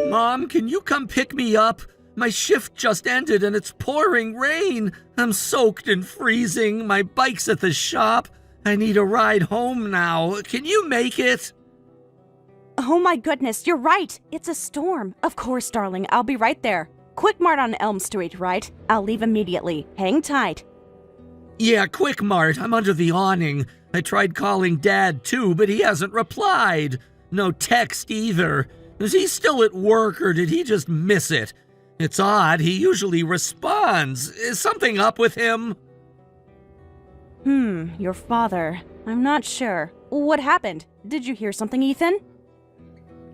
Mom, can you come pick me up? My shift just ended and it's pouring rain. I'm soaked and freezing. My bike's at the shop. I need a ride home now. Can you make it? Oh my goodness, you're right. It's a storm. Of course, darling. I'll be right there. Quick Mart on Elm Street, right? I'll leave immediately. Hang tight. Yeah, quick, Mart. I'm under the awning. I tried calling Dad too, but he hasn't replied. No text either. Is he still at work or did he just miss it? It's odd. He usually responds. Is something up with him? Your father. I'm not sure. What happened? Did you hear something, Ethan?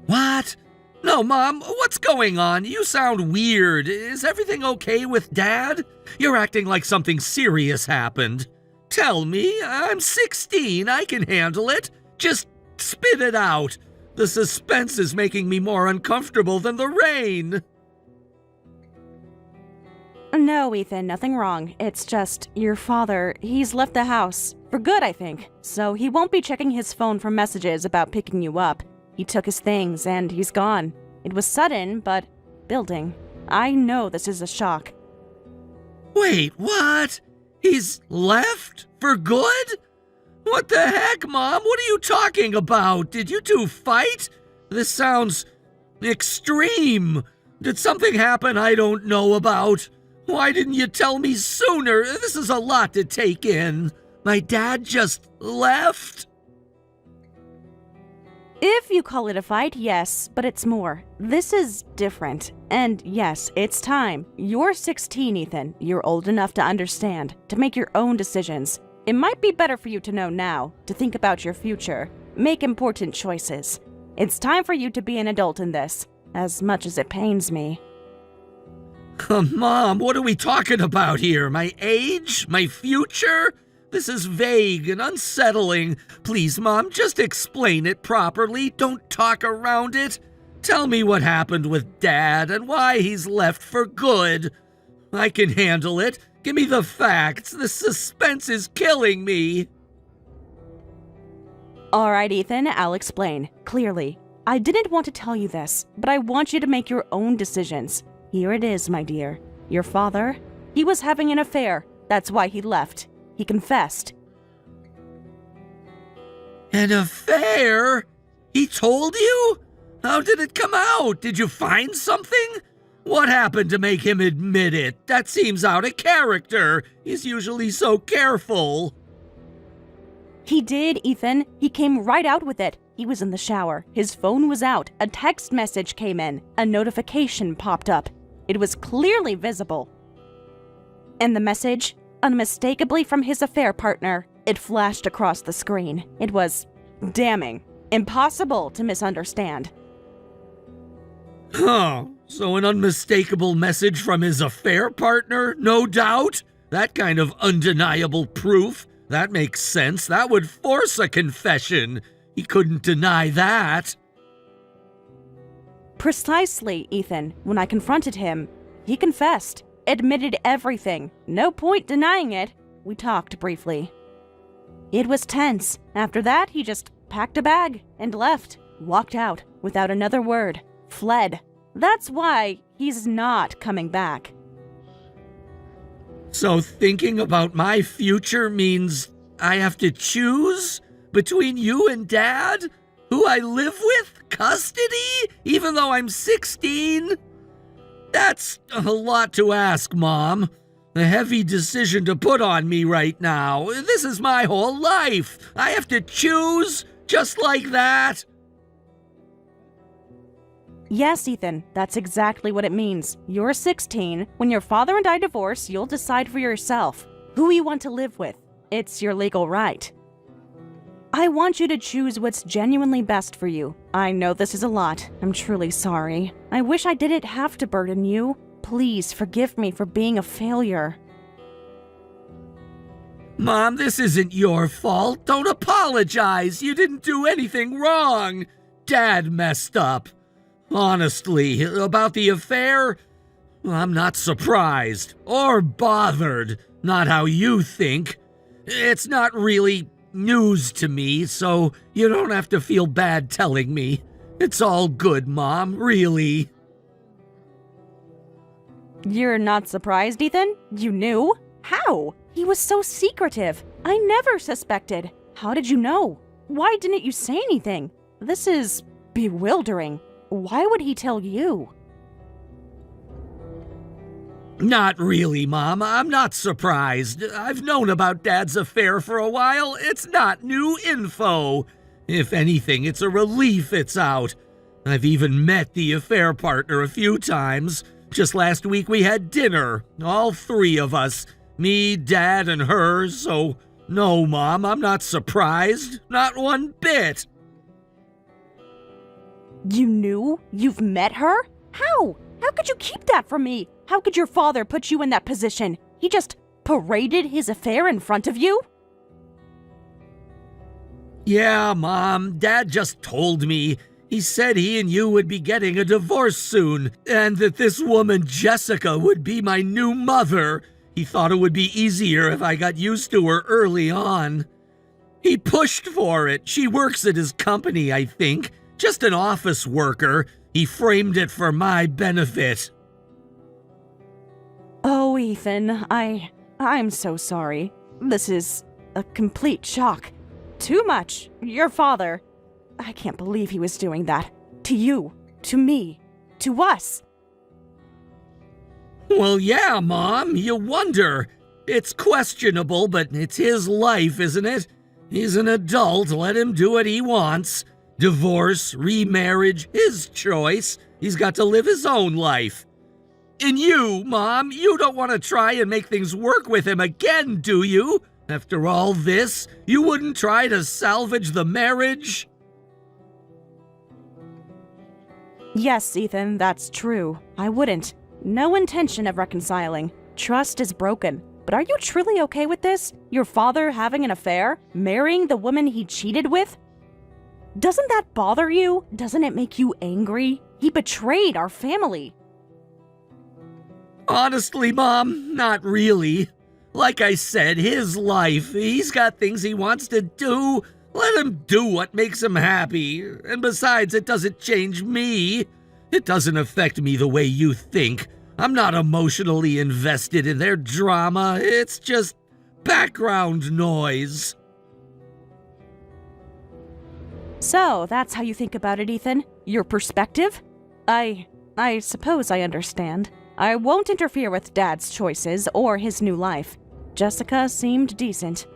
What? No, Mom, what's going on? You sound weird. Is everything okay with Dad? You're acting like something serious happened. Tell me, I'm 16, I can handle it. Just spit it out. The suspense is making me more uncomfortable than the rain. No, Ethan, nothing wrong. It's just, your father, he's left the house. For good, I think. So he won't be checking his phone for messages about picking you up. He took his things and he's gone. It was sudden, but building. I know this is a shock. Wait, what? He's left? For good? What the heck, Mom? What are you talking about? Did you two fight? This sounds extreme. Did something happen I don't know about? Why didn't you tell me sooner? This is a lot to take in. My dad just left? If you call it a fight, yes, but it's more. This is different. And yes, it's time. You're 16, Ethan. You're old enough to understand, to make your own decisions. It might be better for you to know now, to think about your future, make important choices. It's time for you to be an adult in this, as much as it pains me. Mom, what are we talking about here? My age? My future? This is vague and unsettling. Please, Mom, just explain it properly. Don't talk around it. Tell me what happened with Dad and why he's left for good. I can handle it. Give me the facts. The suspense is killing me. All right, Ethan, I'll explain. Clearly. I didn't want to tell you this, but I want you to make your own decisions. Here it is, my dear. Your father, he was having an affair. That's why he left. He confessed. An affair? He told you? How did it come out? Did you find something? What happened to make him admit it? That seems out of character. He's usually so careful. He did, Ethan. He came right out with it. He was in the shower. His phone was out. A text message came in. A notification popped up. It was clearly visible. And the message, unmistakably from his affair partner, it flashed across the screen. It was damning. Impossible to misunderstand. Huh. So an unmistakable message from his affair partner, no doubt? That kind of undeniable proof. That makes sense. That would force a confession. He couldn't deny that. Precisely, Ethan. When I confronted him, he confessed, admitted everything. No point denying it. We talked briefly. It was tense. After that, he just packed a bag and left. Walked out without another word. Fled. That's why he's not coming back. So thinking about my future means I have to choose between you and Dad? Who I live with? Custody? Even though I'm 16? That's a lot to ask, Mom. A heavy decision to put on me right now. This is my whole life. I have to choose just like that. Yes, Ethan, that's exactly what it means. You're 16. When your father and I divorce, you'll decide for yourself who you want to live with. It's your legal right. I want you to choose what's genuinely best for you. I know this is a lot. I'm truly sorry. I wish I didn't have to burden you. Please forgive me for being a failure. Mom, this isn't your fault. Don't apologize. You didn't do anything wrong. Dad messed up. Honestly, about the affair, I'm not surprised or bothered. Not how you think. It's not really news to me, so you don't have to feel bad telling me. It's all good, Mom, really. You're not surprised, Ethan? You knew? How? He was so secretive. I never suspected. How did you know? Why didn't you say anything? This is bewildering. Why would he tell you? Not really, Mom. I'm not surprised. I've known about Dad's affair for a while. It's not new info. If anything, it's a relief it's out. I've even met the affair partner a few times. Just last week we had dinner, all three of us. Me, Dad, and her, so no, Mom, I'm not surprised. Not one bit. You knew? You've met her? How? How could you keep that from me? How could your father put you in that position? He just paraded his affair in front of you? Yeah, Mom, Dad just told me. He said he and you would be getting a divorce soon, and that this woman, Jessica, would be my new mother. He thought it would be easier if I got used to her early on. He pushed for it. She works at his company, I think. Just an office worker. He framed it for my benefit. Oh, Ethan, I'm so sorry. This is a complete shock. Too much. Your father. I can't believe he was doing that. To you. To me. To us. Well, yeah, Mom, you wonder. It's questionable, but it's his life, isn't it? He's an adult, let him do what he wants. Divorce, remarriage, his choice. He's got to live his own life. And you, Mom, you don't want to try and make things work with him again, do you? After all this, you wouldn't try to salvage the marriage? Yes, Ethan, that's true. I wouldn't. No intention of reconciling. Trust is broken. But are you truly okay with this? Your father having an affair? Marrying the woman he cheated with? Doesn't that bother you? Doesn't it make you angry? He betrayed our family. Honestly, Mom, not really. Like I said, his life. He's got things he wants to do. Let him do what makes him happy. And besides, it doesn't change me. It doesn't affect me the way you think. I'm not emotionally invested in their drama. It's just background noise. So, that's how you think about it, Ethan? Your perspective? I suppose I understand. I won't interfere with Dad's choices or his new life. Jessica seemed decent.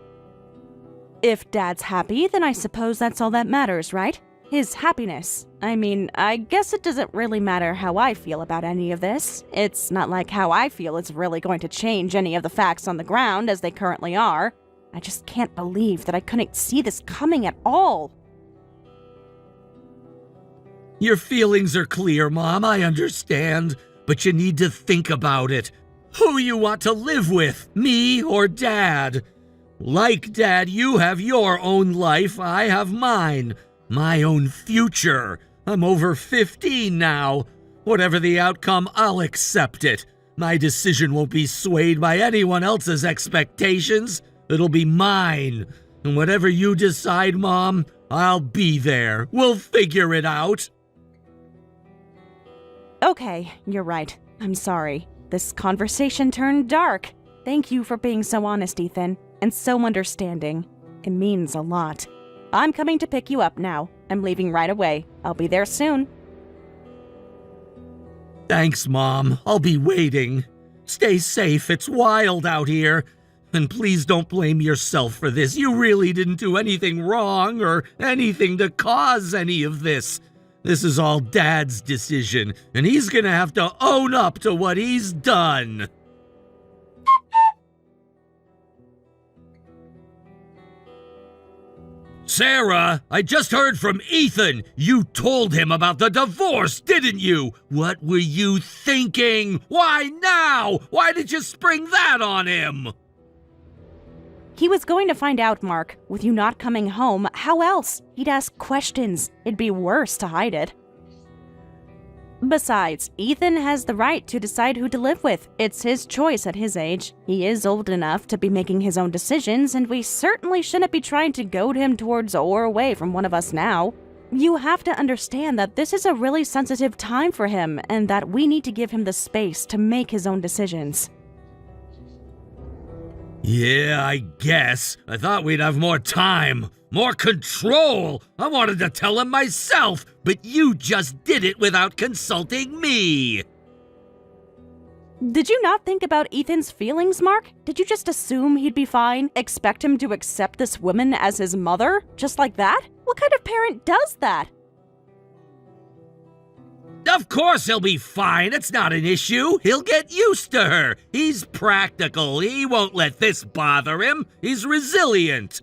If Dad's happy, then I suppose that's all that matters, right? His happiness. I mean, I guess it doesn't really matter how I feel about any of this. It's not like how I feel is really going to change any of the facts on the ground as they currently are. I just can't believe that I couldn't see this coming at all. Your feelings are clear, Mom, I understand. But you need to think about it. Who you want to live with, me or Dad? Like Dad, you have your own life, I have mine. My own future. I'm over 15 now. Whatever the outcome, I'll accept it. My decision won't be swayed by anyone else's expectations. It'll be mine. And whatever you decide, Mom, I'll be there. We'll figure it out. Okay, you're right. I'm sorry. This conversation turned dark. Thank you for being so honest, Ethan, and so understanding. It means a lot. I'm coming to pick you up now. I'm leaving right away. I'll be there soon. Thanks, Mom. I'll be waiting. Stay safe. It's wild out here. And please don't blame yourself for this. You really didn't do anything wrong or anything to cause any of this. This is all Dad's decision, and he's gonna have to own up to what he's done. Sarah, I just heard from Ethan. You told him about the divorce, didn't you? What were you thinking? Why now? Why did you spring that on him? He was going to find out, Mark. With you not coming home, how else? He'd ask questions. It'd be worse to hide it. Besides, Ethan has the right to decide who to live with. It's his choice at his age. He is old enough to be making his own decisions, and we certainly shouldn't be trying to goad him towards or away from one of us now. You have to understand that this is a really sensitive time for him and that we need to give him the space to make his own decisions. Yeah, I guess. I thought we'd have more time, more control. I wanted to tell him myself, but you just did it without consulting me. Did you not think about Ethan's feelings, Mark? Did you just assume he'd be fine? Expect him to accept this woman as his mother? Just like that? What kind of parent does that? Of course he'll be fine. It's not an issue. He'll get used to her. He's practical. He won't let this bother him. He's resilient.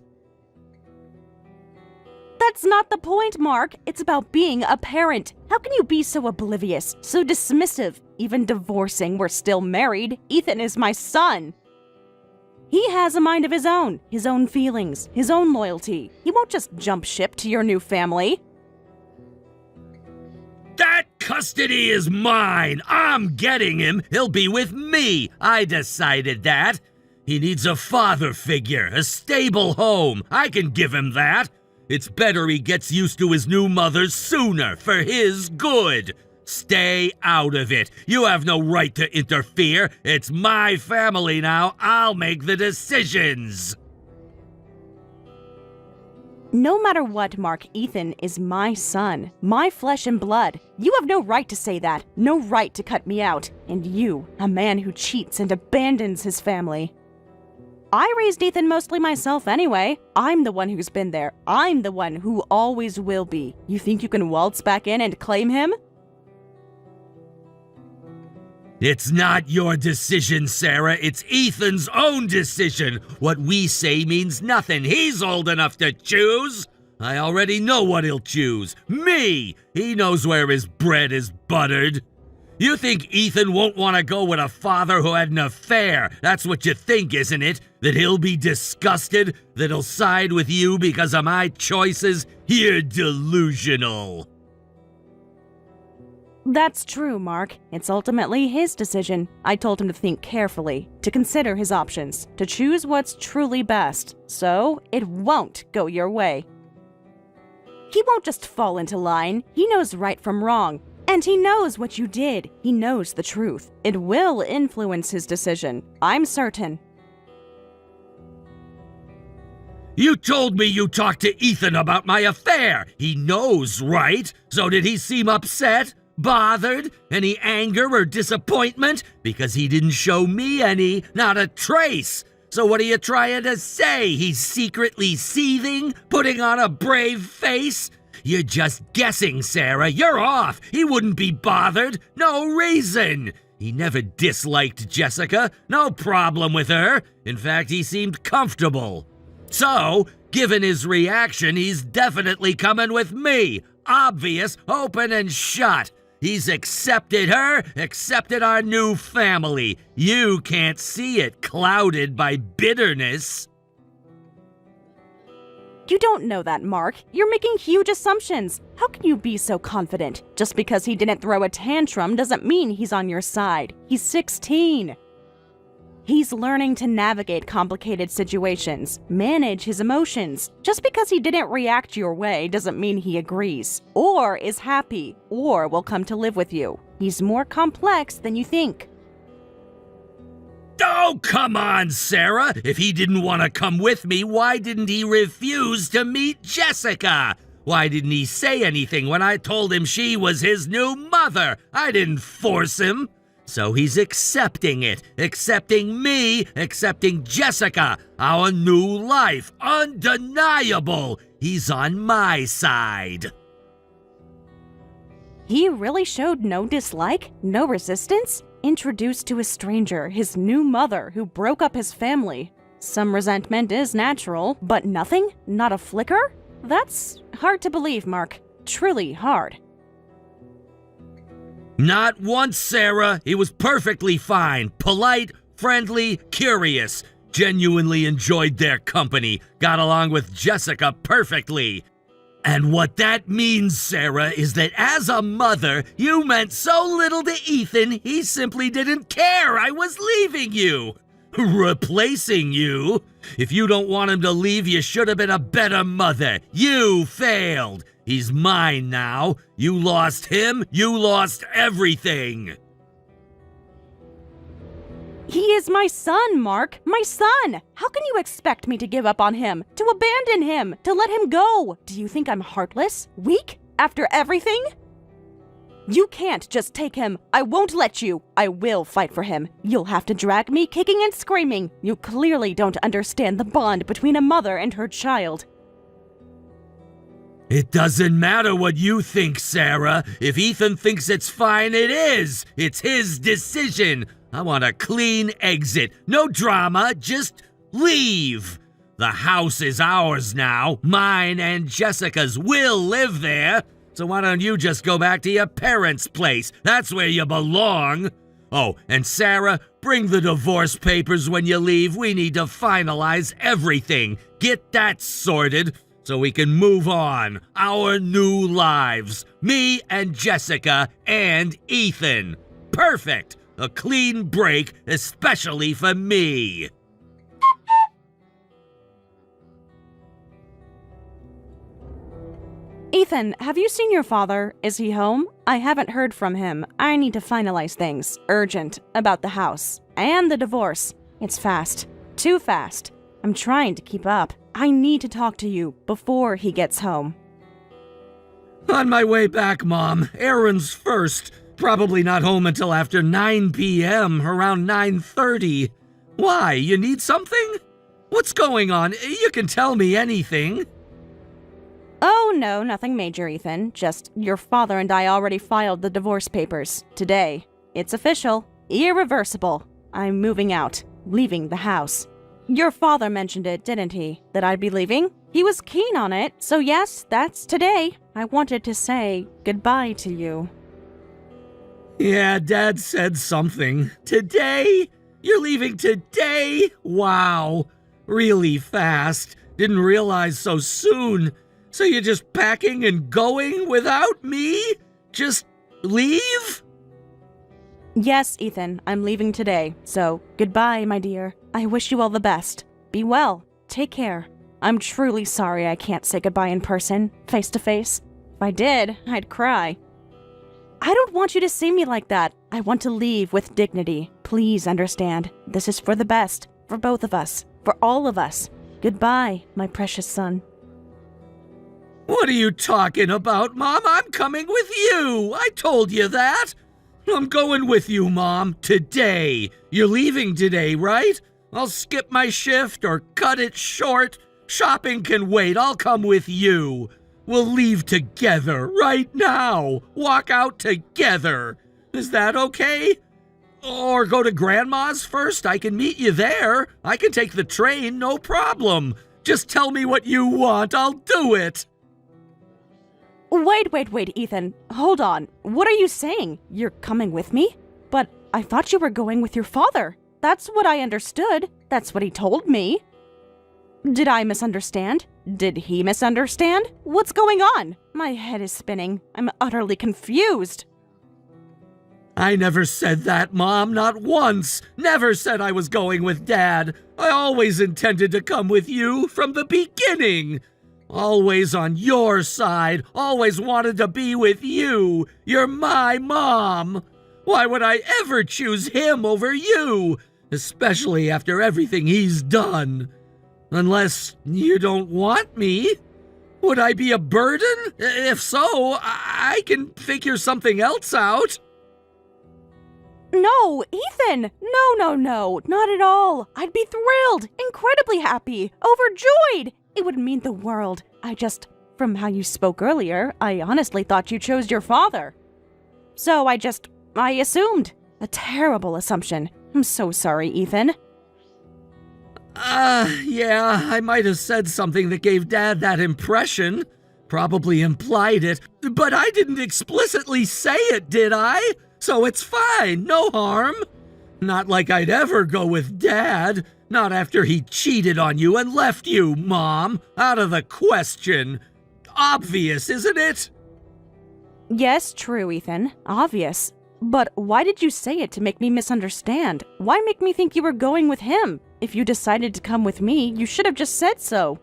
That's not the point, Mark. It's about being a parent. How can you be so oblivious, so dismissive? Even divorcing, we're still married. Ethan is my son. He has a mind of his own feelings, his own loyalty. He won't just jump ship to your new family. That custody is mine. I'm getting him. He'll be with me. I decided that. He needs a father figure, a stable home. I can give him that. It's better he gets used to his new mother sooner, for his good. Stay out of it. You have no right to interfere. It's my family now. I'll make the decisions. No matter what, Mark, Ethan is my son, my flesh and blood. You have no right to say that, no right to cut me out. And you, a man who cheats and abandons his family. I raised Ethan mostly myself anyway. I'm the one who's been there. I'm the one who always will be. You think you can waltz back in and claim him? It's not your decision, Sarah. It's Ethan's own decision. What we say means nothing. He's old enough to choose. I already know what he'll choose. Me! He knows where his bread is buttered. You think Ethan won't want to go with a father who had an affair? That's what you think, isn't it? That he'll be disgusted? That he'll side with you because of my choices? You're delusional. That's true, Mark. It's ultimately his decision. I told him to think carefully, to consider his options, to choose what's truly best. So, it won't go your way. He won't just fall into line. He knows right from wrong. And he knows what you did. He knows the truth. It will influence his decision. I'm certain. You told me you talked to Ethan about my affair. He knows, right? So did he seem upset? Bothered? Any anger or disappointment? Because he didn't show me any, not a trace. So what are you trying to say? He's secretly seething? Putting on a brave face? You're just guessing, Sarah. You're off. He wouldn't be bothered. No reason. He never disliked Jessica. No problem with her. In fact, he seemed comfortable. So, given his reaction, he's definitely coming with me. Obvious, open and shut. He's accepted her, accepted our new family. You can't see it, clouded by bitterness. You don't know that, Mark. You're making huge assumptions. How can you be so confident? Just because he didn't throw a tantrum doesn't mean he's on your side. He's 16. He's learning to navigate complicated situations, manage his emotions. Just because he didn't react your way doesn't mean he agrees, or is happy, or will come to live with you. He's more complex than you think. Oh, come on, Sarah. If he didn't want to come with me, why didn't he refuse to meet Jessica? Why didn't he say anything when I told him she was his new mother? I didn't force him. So he's accepting it, accepting me, accepting Jessica, our new life, undeniable. He's on my side. He really showed no dislike, no resistance? Introduced to a stranger, his new mother who broke up his family. Some resentment is natural, but nothing? Not a flicker? That's hard to believe, Mark. Truly hard. Not once, Sarah. He was perfectly fine. Polite, friendly, curious. Genuinely enjoyed their company. Got along with Jessica perfectly. And what that means, Sarah, is that as a mother, you meant so little to Ethan, he simply didn't care I was leaving you. Replacing you? If you don't want him to leave, you should have been a better mother. You failed. He's mine now. You lost him, you lost everything. He is my son, Mark. My son! How can you expect me to give up on him? To abandon him? To let him go? Do you think I'm heartless? Weak? After everything? You can't just take him. I won't let you. I will fight for him. You'll have to drag me kicking and screaming. You clearly don't understand the bond between a mother and her child. It doesn't matter what you think, Sarah. If Ethan thinks it's fine, it is. It's his decision. I want a clean exit. No drama, just leave. The house is ours now. Mine and Jessica's will live there. So why don't you just go back to your parents' place? That's where you belong. Oh, and Sarah, bring the divorce papers when you leave. We need to finalize everything. Get that sorted so we can move on. Our new lives. Me and Jessica and Ethan. Perfect. A clean break, especially for me. Ethan, have you seen your father? Is he home? I haven't heard from him. I need to finalize things. Urgent. About the house. And the divorce. It's fast. Too fast. I'm trying to keep up. I need to talk to you before he gets home. On my way back, Mom. Errands first. Probably not home until after 9 p.m., around 9:30. Why, you need something? What's going on? You can tell me anything. Oh, no, nothing major, Ethan. Just your father and I already filed the divorce papers. Today. It's official. Irreversible. I'm moving out. Leaving the house. Your father mentioned it, didn't he? That I'd be leaving? He was keen on it, so yes, that's today. I wanted to say goodbye to you. Yeah, Dad said something. Today? You're leaving today? Wow. Really fast. Didn't realize so soon. So you're just packing and going without me? Just leave? Yes, Ethan, I'm leaving today. So, goodbye, my dear. I wish you all the best. Be well. Take care. I'm truly sorry I can't say goodbye in person, face to face. If I did, I'd cry. I don't want you to see me like that. I want to leave with dignity. Please understand. This is for the best. For both of us. For all of us. Goodbye, my precious son. What are you talking about, Mom? I'm coming with you. I told you that. I'm going with you, Mom, today. You're leaving today, right? I'll skip my shift or cut it short. Shopping can wait. I'll come with you. We'll leave together right now. Walk out together. Is that okay? Or go to Grandma's first. I can meet you there. I can take the train, no problem. Just tell me what you want. I'll do it. Wait, Ethan. Hold on. What are you saying? You're coming with me? But I thought you were going with your father. That's what I understood. That's what he told me. Did I misunderstand? Did he misunderstand? What's going on? My head is spinning. I'm utterly confused. I never said that, Mom, not once. Never said I was going with Dad. I always intended to come with you from the beginning. Always on your side, always wanted to be with you. You're my mom. Why would I ever choose him over you? Especially after everything he's done. Unless you don't want me. Would I be a burden? If so, I can figure something else out. No, Ethan! No, not at all. I'd be thrilled, incredibly happy, overjoyed. It would mean the world. From how you spoke earlier, I honestly thought you chose your father. So I assumed. A terrible assumption. I'm so sorry, Ethan. Yeah, I might have said something that gave Dad that impression. Probably implied it, but I didn't explicitly say it, did I? So it's fine, no harm. Not like I'd ever go with Dad. Not after he cheated on you and left you, Mom. Out of the question. Obvious, isn't it? Yes, true, Ethan. Obvious. But why did you say it to make me misunderstand? Why make me think you were going with him? If you decided to come with me, you should have just said so.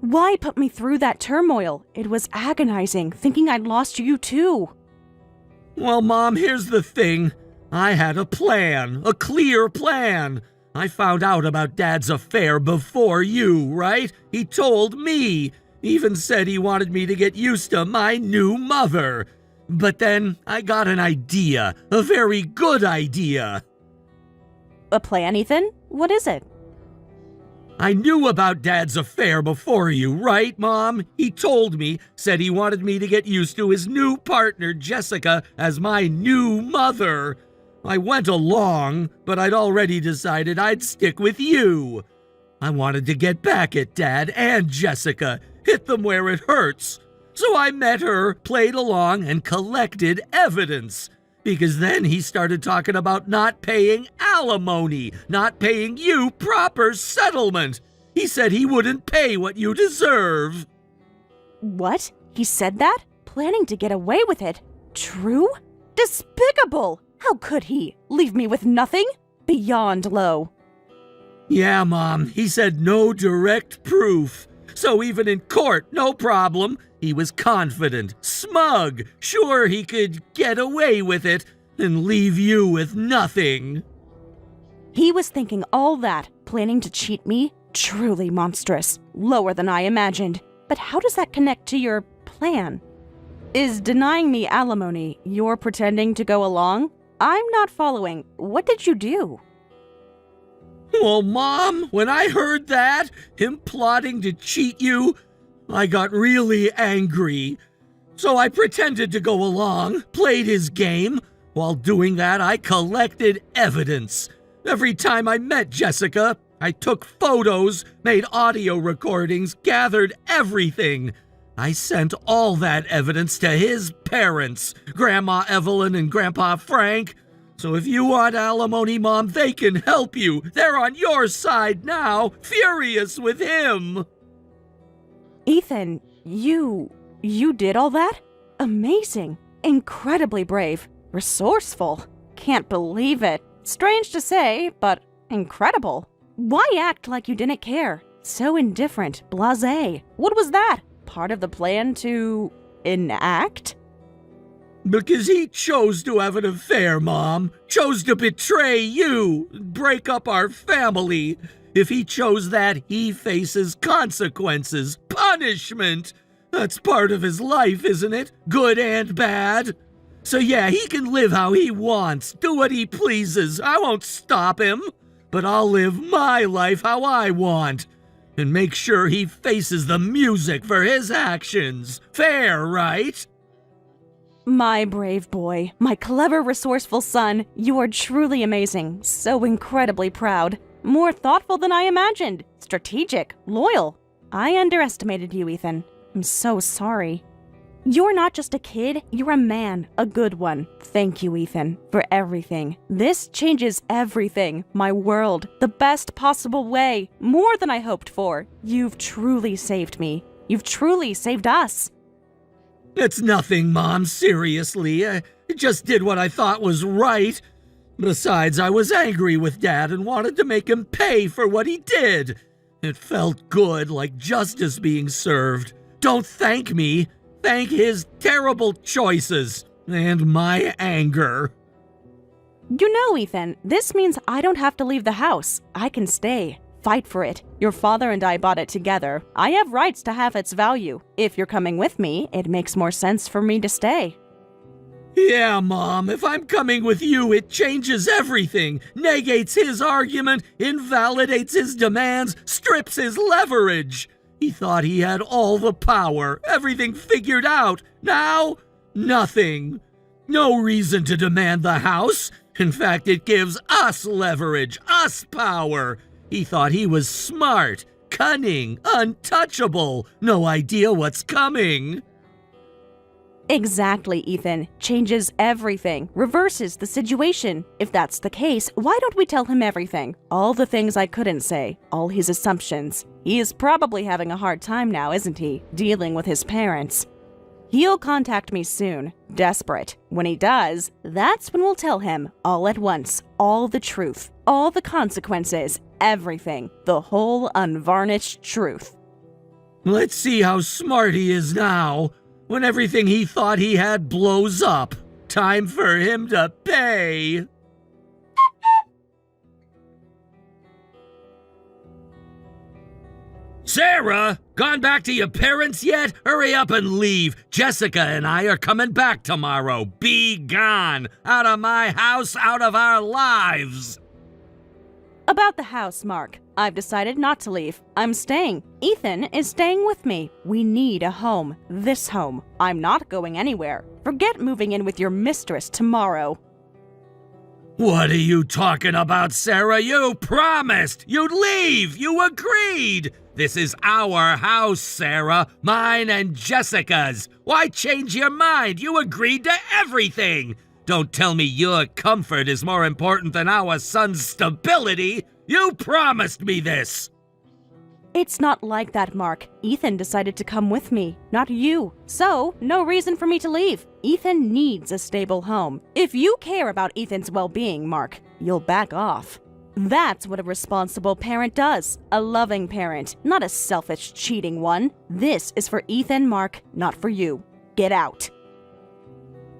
Why put me through that turmoil? It was agonizing, thinking I'd lost you too. Well, Mom, here's the thing. I had a plan, a clear plan. I found out about Dad's affair before you, right? He told me. Even said he wanted me to get used to my new mother. But then I got an idea, a very good idea. A plan, Ethan? What is it? I knew about Dad's affair before you, right, Mom? He told me, said he wanted me to get used to his new partner, Jessica, as my new mother. I went along, but I'd already decided I'd stick with you. I wanted to get back at Dad and Jessica, hit them where it hurts. So I met her, played along, and collected evidence. Because then he started talking about not paying alimony, not paying you proper settlement. He said he wouldn't pay what you deserve. What? He said that? Planning to get away with it? True? Despicable! How could he? Leave me with nothing? Beyond low. Yeah, Mom, he said no direct proof. So even in court, no problem. He was confident, smug, sure he could get away with it and leave you with nothing. He was thinking all that, planning to cheat me? Truly monstrous. Lower than I imagined. But how does that connect to your plan? Is denying me alimony you're pretending to go along? I'm not following. What did you do? Well, Mom, when I heard that, him plotting to cheat you, I got really angry. So I pretended to go along, played his game. While doing that, I collected evidence. Every time I met Jessica, I took photos, made audio recordings, gathered everything. I sent all that evidence to his parents, Grandma Evelyn and Grandpa Frank. So if you want alimony, Mom, they can help you. They're on your side now, furious with him. Ethan, you did all that? Amazing. Incredibly brave. Resourceful. Can't believe it. Strange to say, but incredible. Why act like you didn't care? So indifferent, blasé. What was that? Part of the plan to enact? Because he chose to have an affair, Mom. Chose to betray you, break up our family. If he chose that, he faces consequences, punishment. That's part of his life, isn't it? Good and bad. So yeah, he can live how he wants, do what he pleases. I won't stop him. But I'll live my life how I want. And make sure he faces the music for his actions. Fair, right? My brave boy, my clever, resourceful son, you are truly amazing, so incredibly proud. More thoughtful than I imagined, strategic, loyal. I underestimated you, Ethan. I'm so sorry. You're not just a kid, you're a man, a good one. Thank you, Ethan, for everything. This changes everything, my world, the best possible way, more than I hoped for. You've truly saved me. You've truly saved us. It's nothing, Mom, seriously. I just did what I thought was right. Besides, I was angry with Dad and wanted to make him pay for what he did. It felt good, like justice being served. Don't thank me. Thank his terrible choices and my anger. You know, Ethan, this means I don't have to leave the house. I can stay. Fight for it. Your father and I bought it together. I have rights to half its value. If you're coming with me, it makes more sense for me to stay. Yeah, Mom, if I'm coming with you, it changes everything. Negates his argument, invalidates his demands, strips his leverage. He thought he had all the power, everything figured out. Now, nothing. No reason to demand the house. In fact, it gives us leverage, us power. He thought he was smart, cunning, untouchable. No idea what's coming. Exactly, Ethan. Changes everything. Reverses the situation. If that's the case, why don't we tell him everything? All the things I couldn't say. All his assumptions. He is probably having a hard time now, isn't he? Dealing with his parents. He'll contact me soon. Desperate. When he does, that's when we'll tell him, all at once, all the truth. All the consequences. Everything. The whole unvarnished truth. Let's see how smart he is now, when everything he thought he had blows up. Time for him to pay. Sarah, gone back to your parents yet? Hurry up and leave. Jessica and I are coming back tomorrow. Be gone. Out of my house, out of our lives. About the house, Mark. I've decided not to leave. I'm staying. Ethan is staying with me. We need a home. This home. I'm not going anywhere. Forget moving in with your mistress tomorrow. What are you talking about, Sarah? You promised! You'd leave! You agreed! This is our house, Sarah. Mine and Jessica's. Why change your mind? You agreed to everything! Don't tell me your comfort is more important than our son's stability! You promised me this! It's not like that, Mark. Ethan decided to come with me, not you. So, no reason for me to leave. Ethan needs a stable home. If you care about Ethan's well-being, Mark, you'll back off. That's what a responsible parent does. A loving parent, not a selfish, cheating one. This is for Ethan, Mark, not for you. Get out.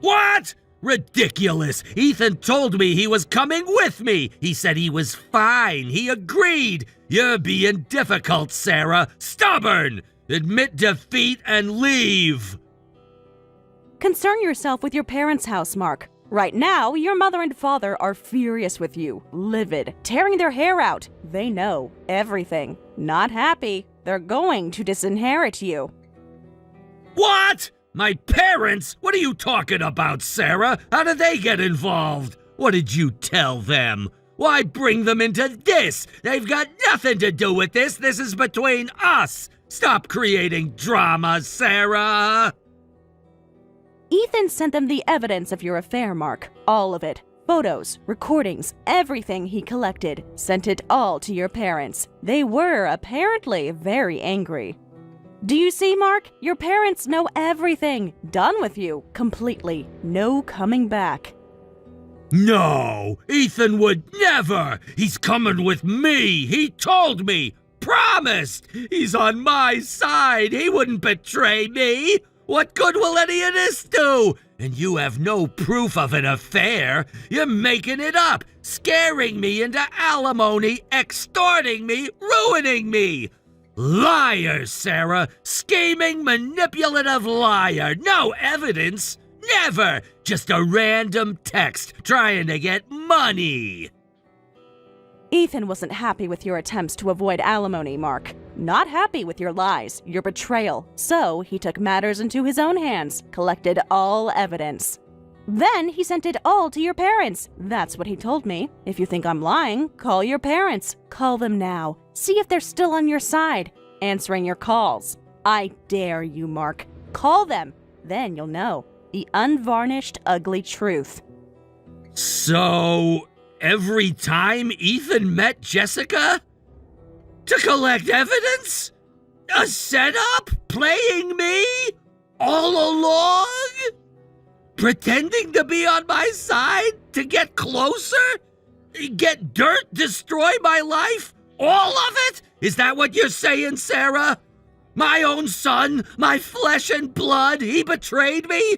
What? Ridiculous! Ethan told me he was coming with me! He said he was fine. He agreed! You're being difficult, Sarah. Stubborn! Admit defeat and leave! Concern yourself with your parents' house, Mark. Right now, your mother and father are furious with you, livid, tearing their hair out. They know everything. Not happy. They're going to disinherit you. What? My parents? What are you talking about, Sarah? How did they get involved? What did you tell them? Why bring them into this? They've got nothing to do with this. This is between us. Stop creating drama, Sarah. Ethan sent them the evidence of your affair, Mark. All of it. Photos, recordings, everything he collected. Sent it all to your parents. They were apparently very angry. Do you see, Mark? Your parents know everything. Done with you. Completely. No coming back. No, Ethan would never. He's coming with me. He told me. Promised. He's on my side. He wouldn't betray me. What good will any of this do? And you have no proof of an affair. You're making it up, scaring me into alimony, extorting me, ruining me. Liar, Sarah. Scheming, manipulative liar. No evidence. Never. Just a random text trying to get money. Ethan wasn't happy with your attempts to avoid alimony, Mark. Not happy with your lies, your betrayal. So he took matters into his own hands, collected all evidence. Then he sent it all to your parents. That's what he told me. If you think I'm lying, call your parents. Call them now. See if they're still on your side, answering your calls. I dare you, Mark. Call them. Then you'll know the unvarnished, ugly truth. So, every time Ethan met Jessica? To collect evidence? A setup? Playing me? All along? Pretending to be on my side? To get closer? Get dirt? Destroy my life? All of it? Is that what you're saying, Sarah? My own son, my flesh and blood, he betrayed me?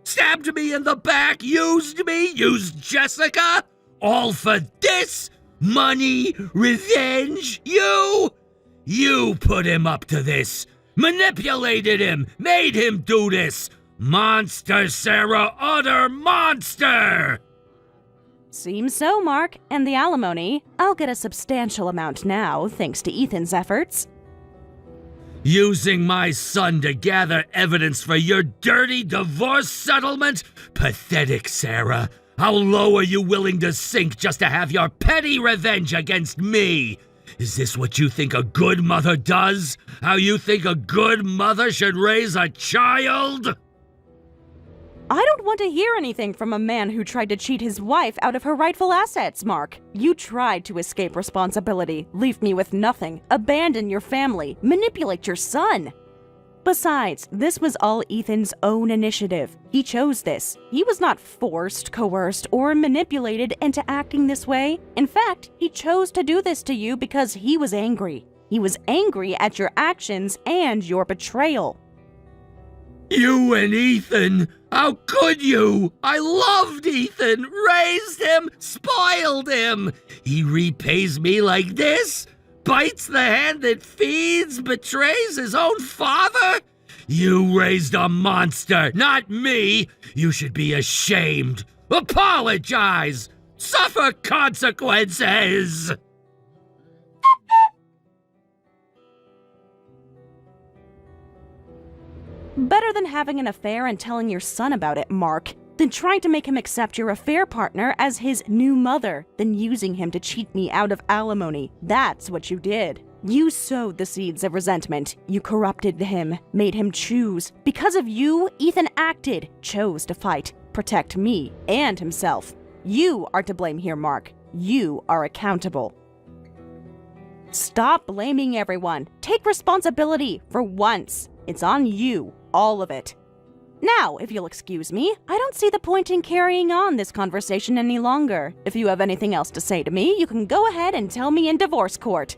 Stabbed me in the back, used me, used Jessica? All for this? Money? Revenge? You put him up to this. Manipulated him, made him do this. Monster, Sarah, utter monster! Seems so, Mark. And the alimony, I'll get a substantial amount now, thanks to Ethan's efforts. Using my son to gather evidence for your dirty divorce settlement? Pathetic, Sarah. How low are you willing to sink just to have your petty revenge against me? Is this what you think a good mother does? How you think a good mother should raise a child? I don't want to hear anything from a man who tried to cheat his wife out of her rightful assets, Mark. You tried to escape responsibility, leave me with nothing, abandon your family, manipulate your son. Besides, this was all Ethan's own initiative. He chose this. He was not forced, coerced, or manipulated into acting this way. In fact, he chose to do this to you because he was angry. He was angry at your actions and your betrayal. You and Ethan! How could you? I loved Ethan, raised him, spoiled him. He repays me like this? Bites the hand that feeds, betrays his own father? You raised a monster, not me. You should be ashamed. Apologize. Suffer consequences. Better than having an affair and telling your son about it, Mark, than trying to make him accept your affair partner as his new mother, than using him to cheat me out of alimony. That's what you did. You sowed the seeds of resentment. You corrupted him, made him choose. Because of you, Ethan acted, chose to fight, protect me and himself. You are to blame here, Mark. You are accountable. Stop blaming everyone. Take responsibility for once. It's on you, all of it. Now, if you'll excuse me, I don't see the point in carrying on this conversation any longer. If you have anything else to say to me, you can go ahead and tell me in divorce court.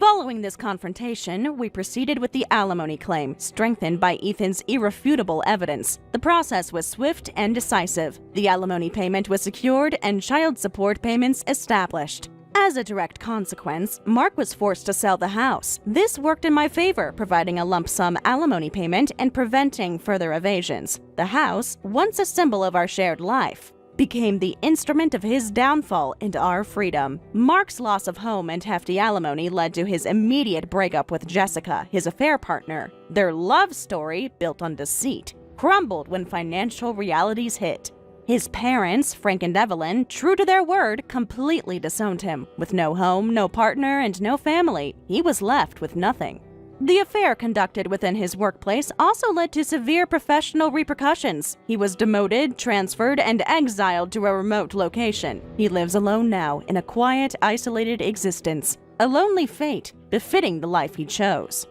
Following this confrontation, we proceeded with the alimony claim, strengthened by Ethan's irrefutable evidence. The process was swift and decisive. The alimony payment was secured and child support payments established. As a direct consequence, Mark was forced to sell the house. This worked in my favor, providing a lump sum alimony payment and preventing further evasions. The house, once a symbol of our shared life, became the instrument of his downfall and our freedom. Mark's loss of home and hefty alimony led to his immediate breakup with Jessica, his affair partner. Their love story, built on deceit, crumbled when financial realities hit. His parents, Frank and Evelyn, true to their word, completely disowned him. With no home, no partner, and no family, he was left with nothing. The affair conducted within his workplace also led to severe professional repercussions. He was demoted, transferred, and exiled to a remote location. He lives alone now in a quiet, isolated existence. A lonely fate, befitting the life he chose.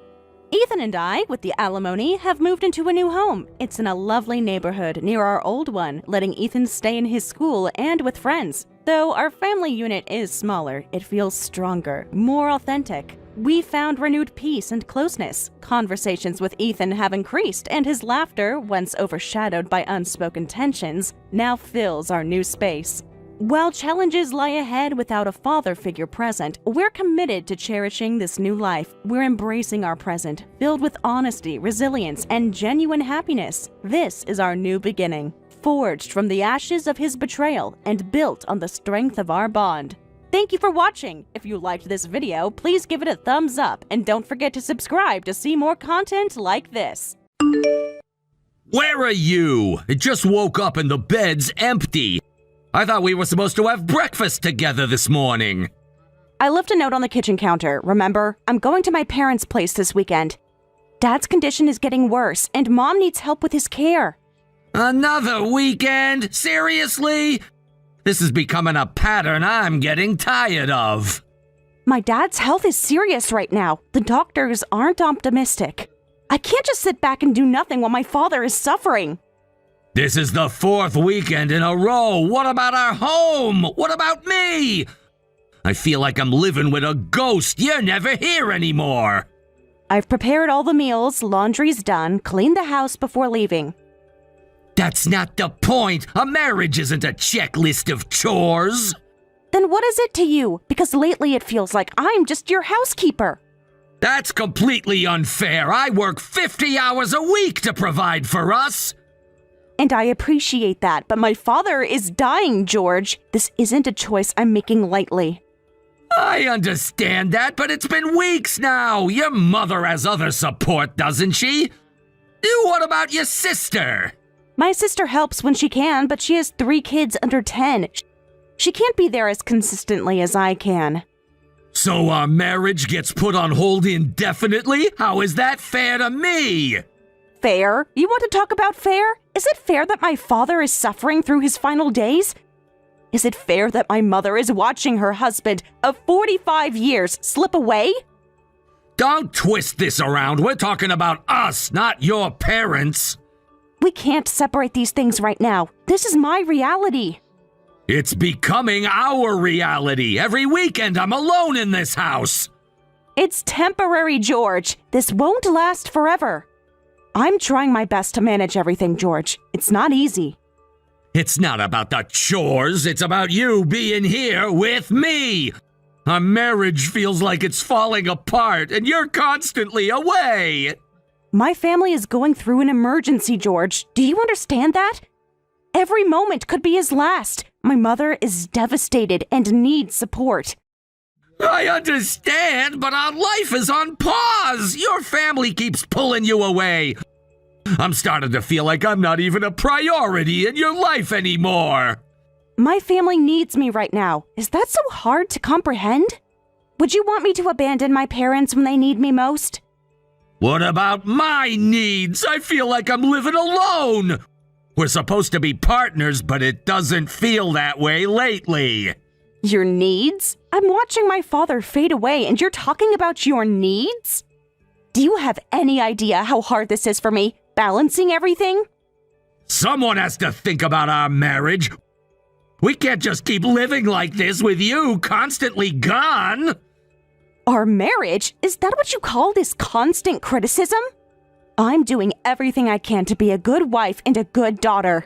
Ethan and I, with the alimony, have moved into a new home. It's in a lovely neighborhood near our old one, letting Ethan stay in his school and with friends. Though our family unit is smaller, it feels stronger, more authentic. We found renewed peace and closeness. Conversations with Ethan have increased, and his laughter, once overshadowed by unspoken tensions, now fills our new space. While challenges lie ahead without a father figure present, we're committed to cherishing this new life. We're embracing our present, filled with honesty, resilience, and genuine happiness. This is our new beginning, forged from the ashes of his betrayal and built on the strength of our bond. Thank you for watching. If you liked this video, please give it a thumbs up, and don't forget to subscribe to see more content like this. Where are you? I just woke up and the bed's empty. I thought we were supposed to have breakfast together this morning. I left a note on the kitchen counter, remember? I'm going to my parents' place this weekend. Dad's condition is getting worse, and Mom needs help with his care. Another weekend? Seriously? This is becoming a pattern I'm getting tired of. My dad's health is serious right now. The doctors aren't optimistic. I can't just sit back and do nothing while my father is suffering. This is the 4th weekend in a row. What about our home? What about me? I feel like I'm living with a ghost. You're never here anymore. I've prepared all the meals, laundry's done, cleaned the house before leaving. That's not the point. A marriage isn't a checklist of chores. Then what is it to you? Because lately it feels like I'm just your housekeeper. That's completely unfair. I work 50 hours a week to provide for us. And I appreciate that, but my father is dying, George. This isn't a choice I'm making lightly. I understand that, but it's been weeks now. Your mother has other support, doesn't she? What about your sister? My sister helps when she can, but she has 3 kids under 10. She can't be there as consistently as I can. So our marriage gets put on hold indefinitely? How is that fair to me? Fair? You want to talk about fair? Is it fair that my father is suffering through his final days? Is it fair that my mother is watching her husband of 45 years slip away? Don't twist this around. We're talking about us, not your parents. We can't separate these things right now. This is my reality. It's becoming our reality. Every weekend I'm alone in this house. It's temporary, George. This won't last forever. I'm trying my best to manage everything, George. It's not easy. It's not about the chores, it's about you being here with me. Our marriage feels like it's falling apart, and you're constantly away. My family is going through an emergency, George. Do you understand that? Every moment could be his last. My mother is devastated and needs support. I understand, but our life is on pause. Your family keeps pulling you away. I'm starting to feel like I'm not even a priority in your life anymore. My family needs me right now. Is that so hard to comprehend? Would you want me to abandon my parents when they need me most? What about my needs? I feel like I'm living alone. We're supposed to be partners, but it doesn't feel that way lately. Your needs? I'm watching my father fade away and you're talking about your needs? Do you have any idea how hard this is for me, balancing everything? Someone has to think about our marriage. We can't just keep living like this with you constantly gone. Our marriage? Is that what you call this constant criticism? I'm doing everything I can to be a good wife and a good daughter.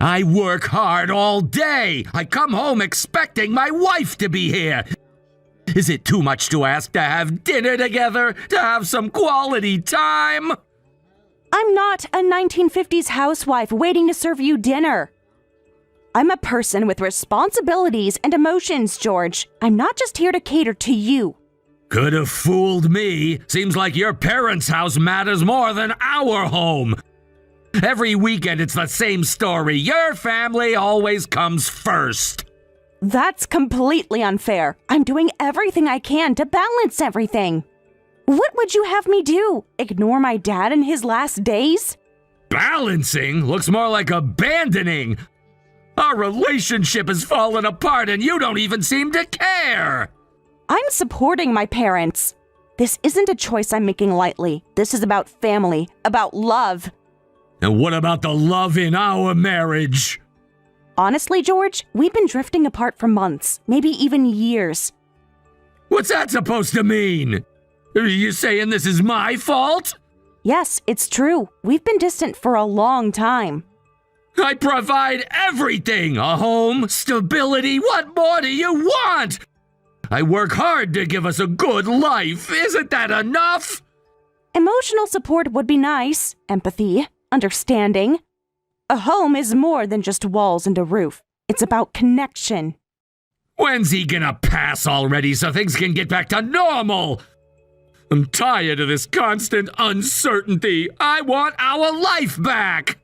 I work hard all day. I come home expecting my wife to be here. Is it too much to ask to have dinner together, to have some quality time? I'm not a 1950s housewife waiting to serve you dinner. I'm a person with responsibilities and emotions, George. I'm not just here to cater to you. Could have fooled me. Seems like your parents' house matters more than our home. Every weekend it's the same story. Your family always comes first. That's completely unfair. I'm doing everything I can to balance everything. What would you have me do? Ignore my dad in his last days? Balancing looks more like abandoning. Our relationship has fallen apart and you don't even seem to care. I'm supporting my parents. This isn't a choice I'm making lightly. This is about family, about love. And what about the love in our marriage? Honestly, George, we've been drifting apart for months, maybe even years. What's that supposed to mean? Are you saying this is my fault? Yes, it's true. We've been distant for a long time. I provide everything! A home, stability, what more do you want? I work hard to give us a good life. Isn't that enough? Emotional support would be nice. Empathy, understanding. A home is more than just walls and a roof. It's about connection. When's he gonna pass already so things can get back to normal? I'm tired of this constant uncertainty. I want our life back.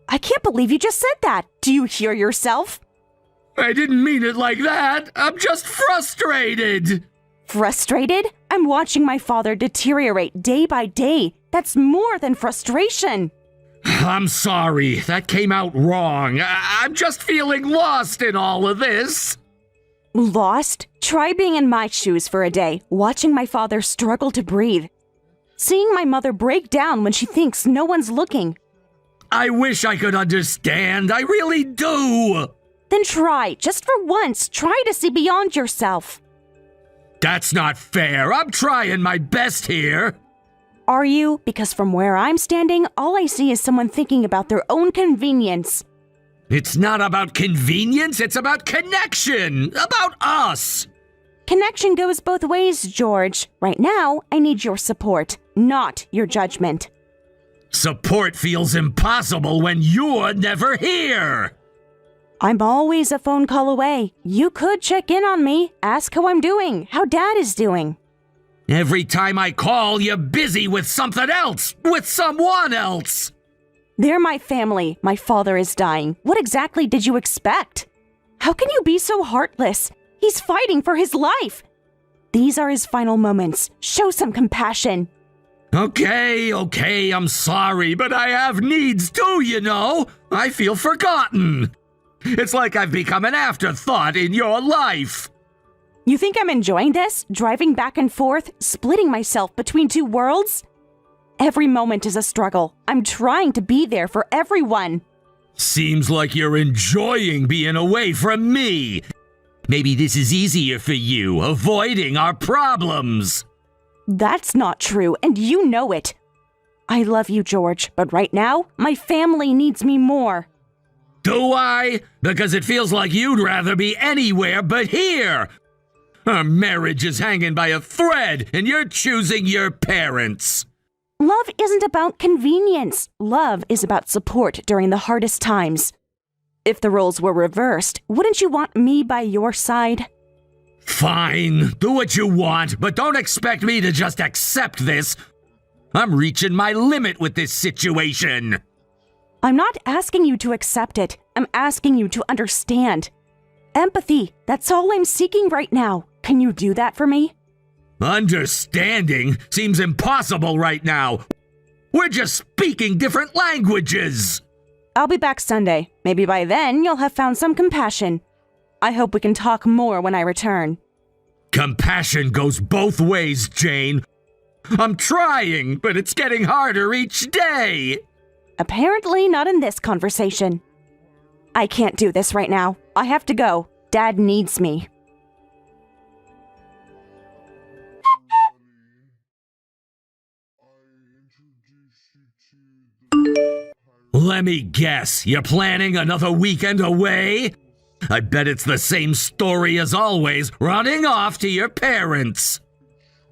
I can't believe you just said that. Do you hear yourself? I didn't mean it like that. I'm just frustrated. Frustrated? I'm watching my father deteriorate day by day. That's more than frustration. I'm sorry. That came out wrong. I'm just feeling lost in all of this. Lost? Try being in my shoes for a day, watching my father struggle to breathe. Seeing my mother break down when she thinks no one's looking. I wish I could understand. I really do. Then try, just for once, try to see beyond yourself. That's not fair. I'm trying my best here. Are you? Because from where I'm standing, all I see is someone thinking about their own convenience. It's not about convenience, it's about connection. About us. Connection goes both ways, George. Right now, I need your support, not your judgment. Support feels impossible when you're never here. I'm always a phone call away. You could check in on me, ask how I'm doing, how Dad is doing. Every time I call, you're busy with something else, with someone else. They're my family. My father is dying. What exactly did you expect? How can you be so heartless? He's fighting for his life. These are his final moments. Show some compassion. Okay, I'm sorry, but I have needs too, you know. I feel forgotten. It's like I've become an afterthought in your life. You think I'm enjoying this? Driving back and forth, splitting myself between two worlds? Every moment is a struggle. I'm trying to be there for everyone. Seems like you're enjoying being away from me. Maybe this is easier for you, avoiding our problems. That's not true, and you know it. I love you, George, but right now, my family needs me more. Do I? Because it feels like you'd rather be anywhere but here. Our marriage is hanging by a thread, and you're choosing your parents. Love isn't about convenience. Love is about support during the hardest times. If the roles were reversed, wouldn't you want me by your side? Fine, do what you want, but don't expect me to just accept this. I'm reaching my limit with this situation. I'm not asking you to accept it. I'm asking you to understand. Empathy, that's all I'm seeking right now. Can you do that for me? Understanding seems impossible right now. We're just speaking different languages. I'll be back Sunday. Maybe by then you'll have found some compassion. I hope we can talk more when I return. Compassion goes both ways, Jane. I'm trying, but it's getting harder each day. Apparently not in this conversation. I can't do this right now. I have to go. Dad needs me. Let me guess, you're planning another weekend away? I bet it's the same story as always, running off to your parents.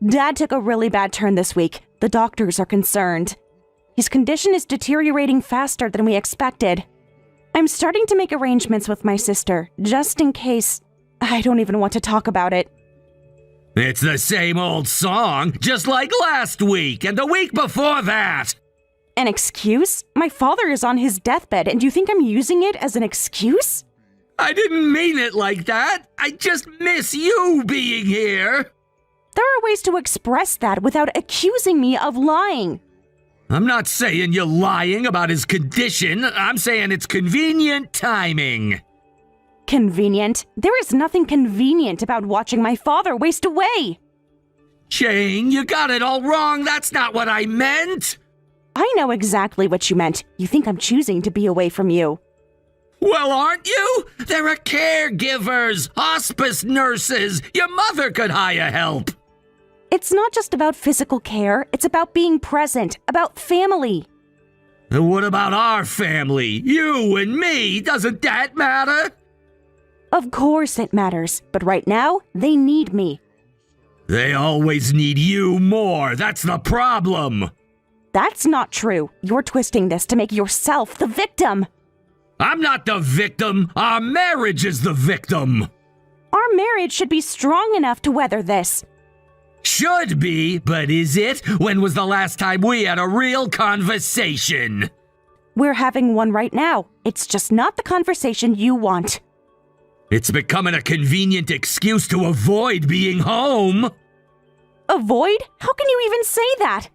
Dad took a really bad turn this week. The doctors are concerned. His condition is deteriorating faster than we expected. I'm starting to make arrangements with my sister, just in case. I don't even want to talk about it. It's the same old song, just like last week and the week before that. An excuse? My father is on his deathbed, and you think I'm using it as an excuse? I didn't mean it like that. I just miss you being here. There are ways to express that without accusing me of lying. I'm not saying you're lying about his condition. I'm saying it's convenient timing. Convenient? There is nothing convenient about watching my father waste away. Jane, you got it all wrong. That's not what I meant. I know exactly what you meant. You think I'm choosing to be away from you. Well, aren't you? There are caregivers, hospice nurses. Your mother could hire help. It's not just about physical care. It's about being present, about family. And what about our family? You and me? Doesn't that matter? Of course it matters, but right now, they need me. They always need you more. That's the problem. That's not true. You're twisting this to make yourself the victim. I'm not the victim. Our marriage is the victim. Our marriage should be strong enough to weather this. Should be, but is it? When was the last time we had a real conversation? We're having one right now. It's just not the conversation you want. It's becoming a convenient excuse to avoid being home. Avoid? How can you even say that?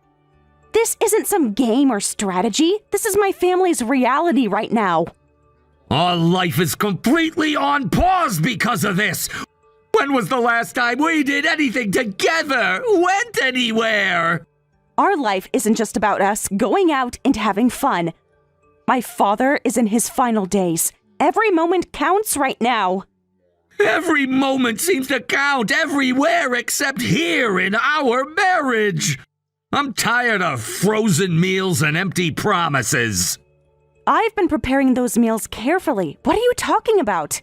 This isn't some game or strategy. This is my family's reality right now. Our life is completely on pause because of this. When was the last time we did anything together? Went anywhere? Our life isn't just about us going out and having fun. My father is in his final days. Every moment counts right now. Every moment seems to count everywhere except here in our marriage. I'm tired of frozen meals and empty promises. I've been preparing those meals carefully. What are you talking about?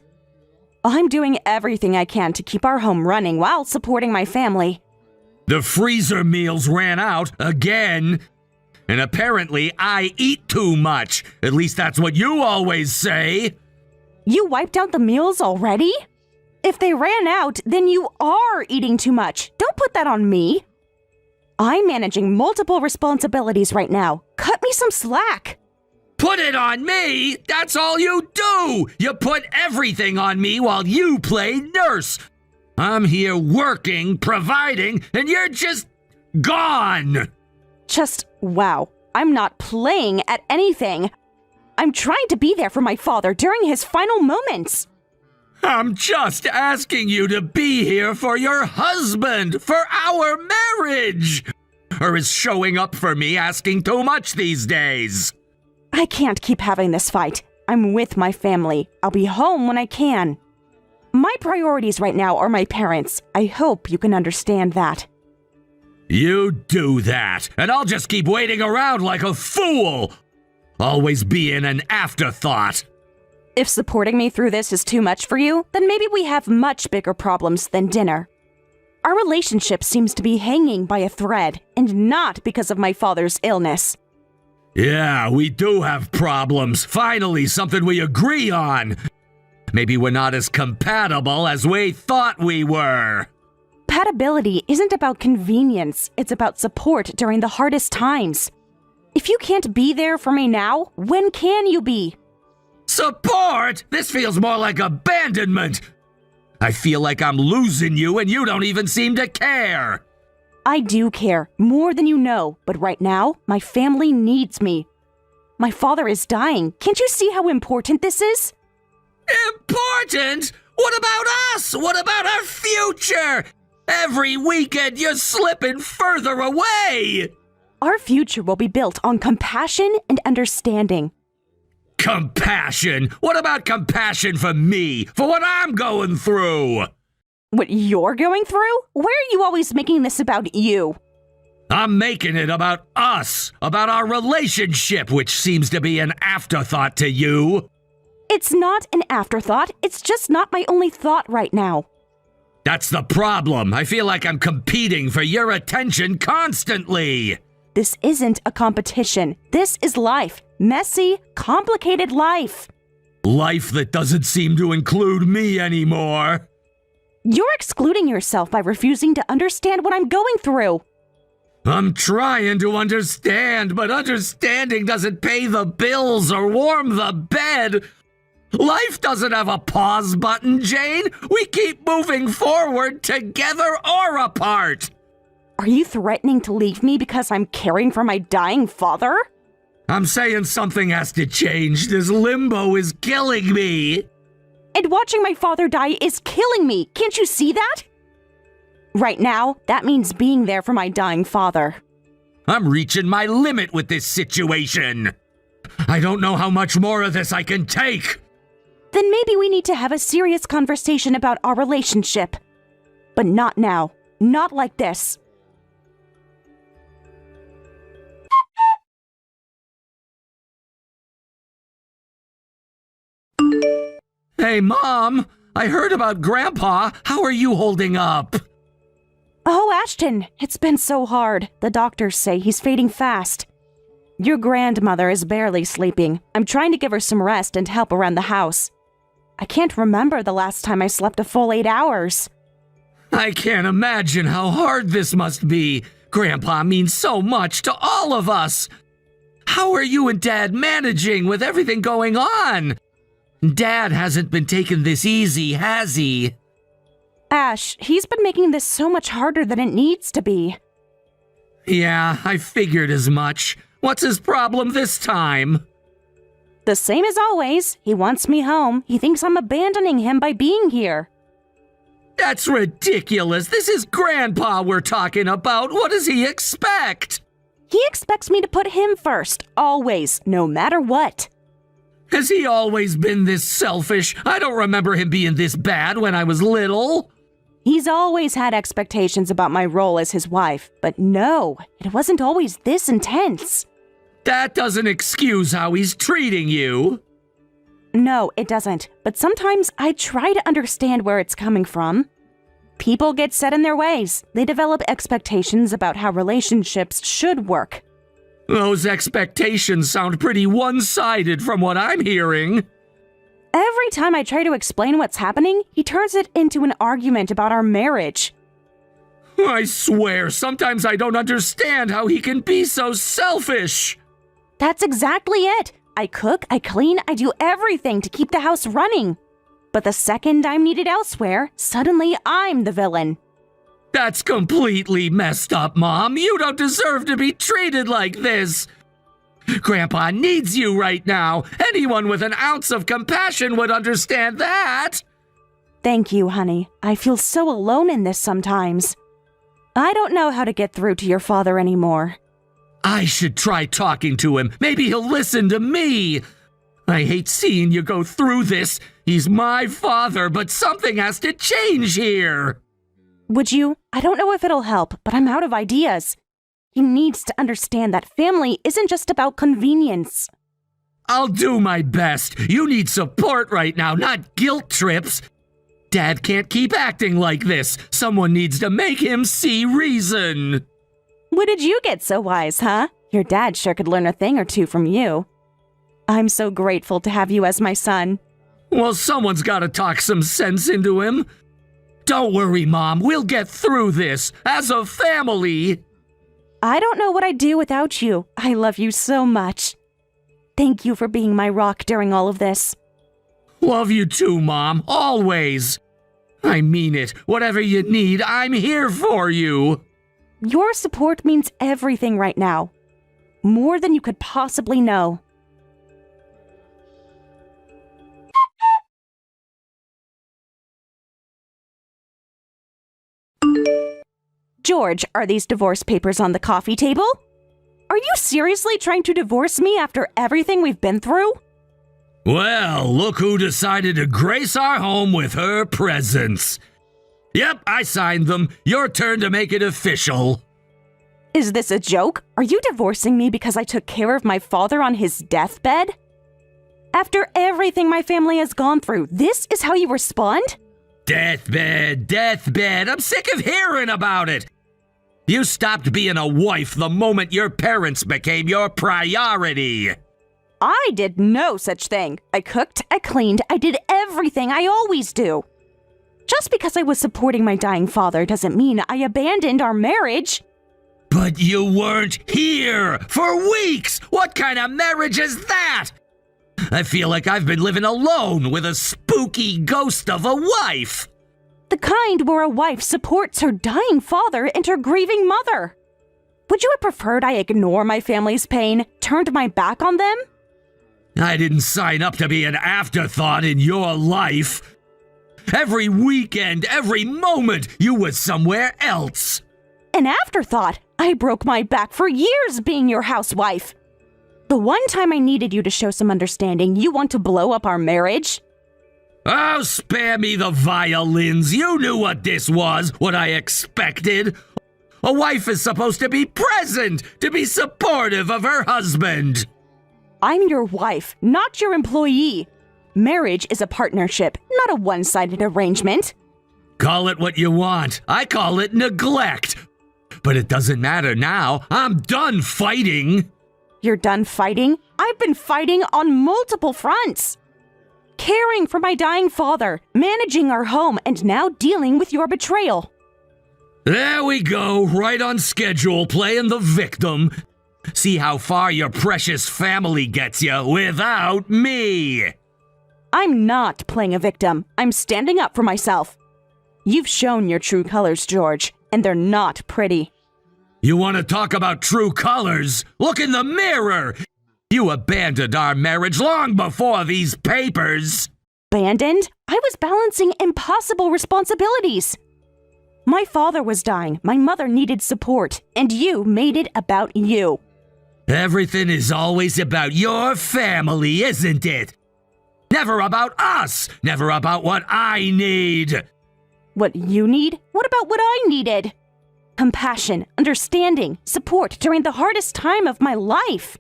I'm doing everything I can to keep our home running while supporting my family. The freezer meals ran out again. And apparently I eat too much. At least that's what you always say. You wiped out the meals already? If they ran out, then you are eating too much. Don't put that on me. I'm managing multiple responsibilities right now. Cut me some slack. Put it on me? That's all you do! You put everything on me while you play nurse. I'm here working, providing, and you're just gone. Just, wow. I'm not playing at anything. I'm trying to be there for my father during his final moments. I'm just asking you to be here for your husband, for our marriage. Or is showing up for me asking too much these days? I can't keep having this fight. I'm with my family. I'll be home when I can. My priorities right now are my parents. I hope you can understand that. You do that, and I'll just keep waiting around like a fool. Always being an afterthought. If supporting me through this is too much for you, then maybe we have much bigger problems than dinner. Our relationship seems to be hanging by a thread, and not because of my father's illness. Yeah, we do have problems. Finally, something we agree on. Maybe we're not as compatible as we thought we were. Compatibility isn't about convenience, it's about support during the hardest times. If you can't be there for me now, when can you be? Support? This feels more like abandonment. I feel like I'm losing you and you don't even seem to care. I do care, more than you know, but right now, my family needs me. My father is dying. Can't you see how important this is? Important? What about us? What about our future? Every weekend you're slipping further away. Our future will be built on compassion and understanding. Compassion? What about compassion for me? For what I'm going through? What you're going through? Why are you always making this about you? I'm making it about us, about our relationship, which seems to be an afterthought to you. It's not an afterthought. It's just not my only thought right now. That's the problem. I feel like I'm competing for your attention constantly. This isn't a competition. This is life. Messy, complicated life. Life that doesn't seem to include me anymore. You're excluding yourself by refusing to understand what I'm going through. I'm trying to understand, but understanding doesn't pay the bills or warm the bed. Life doesn't have a pause button, Jane. We keep moving forward together or apart. Are you threatening to leave me because I'm caring for my dying father? I'm saying something has to change. This limbo is killing me. And watching my father die is killing me. Can't you see that? Right now, that means being there for my dying father. I'm reaching my limit with this situation. I don't know how much more of this I can take. Then maybe we need to have a serious conversation about our relationship. But not now. Not like this. Hey, Mom, I heard about Grandpa. How are you holding up? Oh, Ashton, it's been so hard. The doctors say he's fading fast. Your grandmother is barely sleeping. I'm trying to give her some rest and help around the house. I can't remember the last time I slept a full 8 hours. I can't imagine how hard this must be. Grandpa means so much to all of us. How are you and Dad managing with everything going on? Dad hasn't been taking this easy, has he? Ash, he's been making this so much harder than it needs to be. Yeah, I figured as much. What's his problem this time? The same as always. He wants me home. He thinks I'm abandoning him by being here. That's ridiculous. This is Grandpa we're talking about. What does he expect? He expects me to put him first, always, no matter what. Has he always been this selfish? I don't remember him being this bad when I was little. He's always had expectations about my role as his wife, but no, it wasn't always this intense. That doesn't excuse how he's treating you. No, it doesn't, but sometimes I try to understand where it's coming from. People get set in their ways. They develop expectations about how relationships should work. Those expectations sound pretty one-sided from what I'm hearing. Every time I try to explain what's happening, he turns it into an argument about our marriage. I swear, sometimes I don't understand how he can be so selfish. That's exactly it. I cook, I clean, I do everything to keep the house running. But the second I'm needed elsewhere, suddenly I'm the villain. That's completely messed up, Mom. You don't deserve to be treated like this. Grandpa needs you right now. Anyone with an ounce of compassion would understand that. Thank you, honey. I feel so alone in this sometimes. I don't know how to get through to your father anymore. I should try talking to him. Maybe he'll listen to me. I hate seeing you go through this. He's my father, but something has to change here. Would you? I don't know if it'll help, but I'm out of ideas. He needs to understand that family isn't just about convenience. I'll do my best. You need support right now, not guilt trips. Dad can't keep acting like this. Someone needs to make him see reason. When did you get so wise, huh? Your dad sure could learn a thing or two from you. I'm so grateful to have you as my son. Well, someone's got to talk some sense into him. Don't worry, Mom. We'll get through this as a family. I don't know what I'd do without you. I love you so much. Thank you for being my rock during all of this. Love you too, Mom. Always. I mean it. Whatever you need, I'm here for you. Your support means everything right now. More than you could possibly know. George, are these divorce papers on the coffee table? Are you seriously trying to divorce me after everything we've been through? Well, look who decided to grace our home with her presence. Yep, I signed them. Your turn to make it official. Is this a joke? Are you divorcing me because I took care of my father on his deathbed? After everything my family has gone through, this is how you respond? Deathbed, deathbed. I'm sick of hearing about it. You stopped being a wife the moment your parents became your priority. I did no such thing. I cooked, I cleaned, I did everything I always do. Just because I was supporting my dying father doesn't mean I abandoned our marriage. But you weren't here for weeks. What kind of marriage is that? I feel like I've been living alone with a spooky ghost of a wife. The kind where a wife supports her dying father and her grieving mother. Would you have preferred I ignore my family's pain, turned my back on them? I didn't sign up to be an afterthought in your life. Every weekend, every moment, you were somewhere else. An afterthought? I broke my back for years being your housewife. The one time I needed you to show some understanding, you want to blow up our marriage? Oh, spare me the violins. You knew what this was, what I expected. A wife is supposed to be present, to be supportive of her husband. I'm your wife, not your employee. Marriage is a partnership, not a one-sided arrangement. Call it what you want. I call it neglect. But it doesn't matter now. I'm done fighting. You're done fighting? I've been fighting on multiple fronts. Caring for my dying father, managing our home, and now dealing with your betrayal. There we go, right on schedule, playing the victim. See how far your precious family gets you without me. I'm not playing a victim. I'm standing up for myself. You've shown your true colors, George, and they're not pretty. You want to talk about true colors? Look in the mirror. You abandoned our marriage long before these papers. Abandoned? I was balancing impossible responsibilities. My father was dying, my mother needed support, and you made it about you. Everything is always about your family, isn't it? Never about us. Never about what I need. What you need? What about what I needed? Compassion, understanding, support during the hardest time of my life.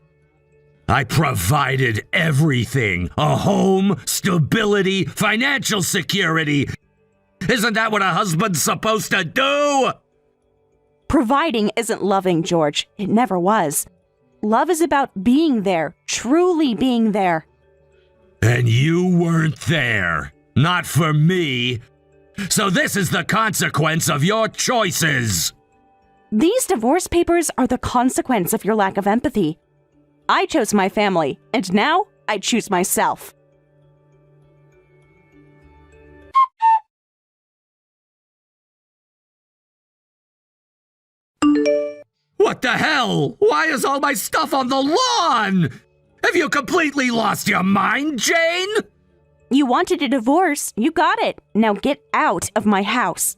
I provided everything. A home, stability, financial security. Isn't that what a husband's supposed to do? Providing isn't loving, George. It never was. Love is about being there, truly being there. And you weren't there. Not for me. So this is the consequence of your choices. These divorce papers are the consequence of your lack of empathy. I chose my family, and now I choose myself. What the hell? Why is all my stuff on the lawn? Have you completely lost your mind, Jane? You wanted a divorce. You got it. Now get out of my house.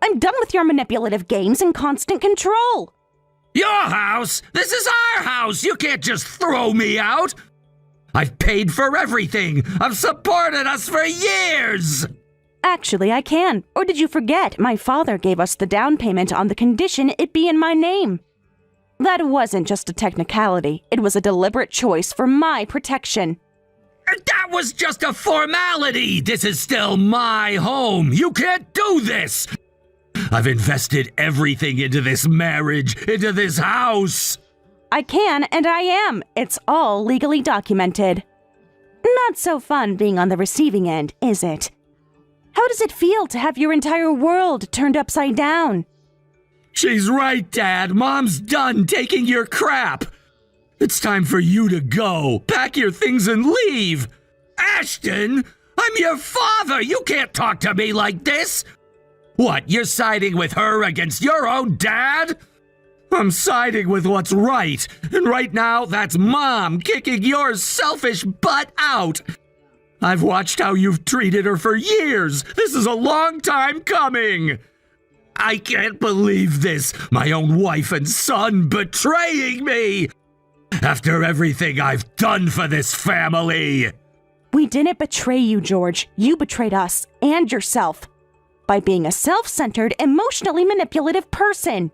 I'm done with your manipulative games and constant control. Your house? This is our house. You can't just throw me out. I've paid for everything. I've supported us for years. Actually, I can. Or did you forget my father gave us the down payment on the condition it be in my name? That wasn't just a technicality. It was a deliberate choice for my protection. That was just a formality! This is still my home! You can't do this! I've invested everything into this marriage, into this house! I can, and I am. It's all legally documented. Not so fun being on the receiving end, is it? How does it feel to have your entire world turned upside down? She's right, Dad. Mom's done taking your crap. It's time for you to go. Pack your things and leave. Ashton, I'm your father. You can't talk to me like this. What, you're siding with her against your own dad? I'm siding with what's right. And right now, that's Mom kicking your selfish butt out. I've watched how you've treated her for years. This is a long time coming. I can't believe this. My own wife and son betraying me. After everything I've done for this family. We didn't betray you, George. You betrayed us and yourself by being a self-centered, emotionally manipulative person.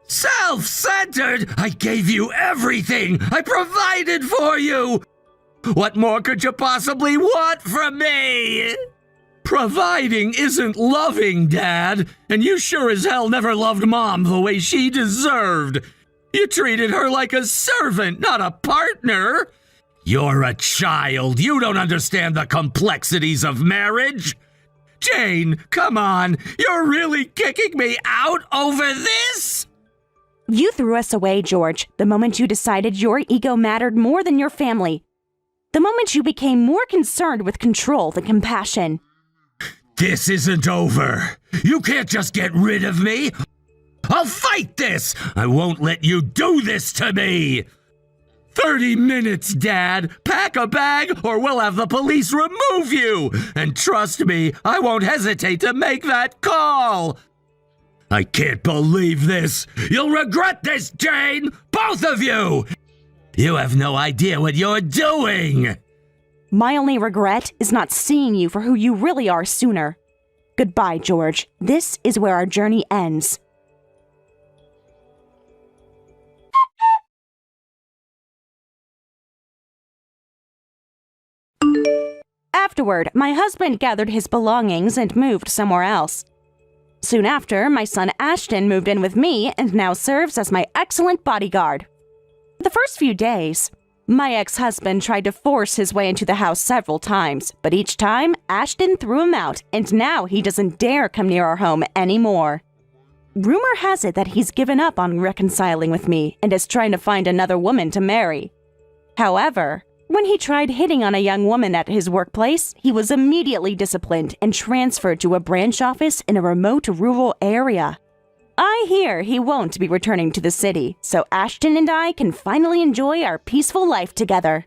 Self-centered? I gave you everything. I provided for you. What more could you possibly want from me? Providing isn't loving, Dad, and you sure as hell never loved Mom the way she deserved. You treated her like a servant, not a partner. You're a child. You don't understand the complexities of marriage. Jane, come on. You're really kicking me out over this? You threw us away, George, the moment you decided your ego mattered more than your family. The moment you became more concerned with control than compassion. This isn't over. You can't just get rid of me. I'll fight this. I won't let you do this to me. 30 minutes, Dad. Pack a bag or we'll have the police remove you. And trust me, I won't hesitate to make that call. I can't believe this. You'll regret this, Jane. Both of you. You have no idea what you're doing. My only regret is not seeing you for who you really are sooner. Goodbye, George. This is where our journey ends. Afterward, my husband gathered his belongings and moved somewhere else. Soon after, my son Ashton moved in with me and now serves as my excellent bodyguard. The first few days, my ex-husband tried to force his way into the house several times, but each time, Ashton threw him out, and now he doesn't dare come near our home anymore. Rumor has it that he's given up on reconciling with me and is trying to find another woman to marry. However, when he tried hitting on a young woman at his workplace, he was immediately disciplined and transferred to a branch office in a remote rural area. I hear he won't be returning to the city, so Ashton and I can finally enjoy our peaceful life together.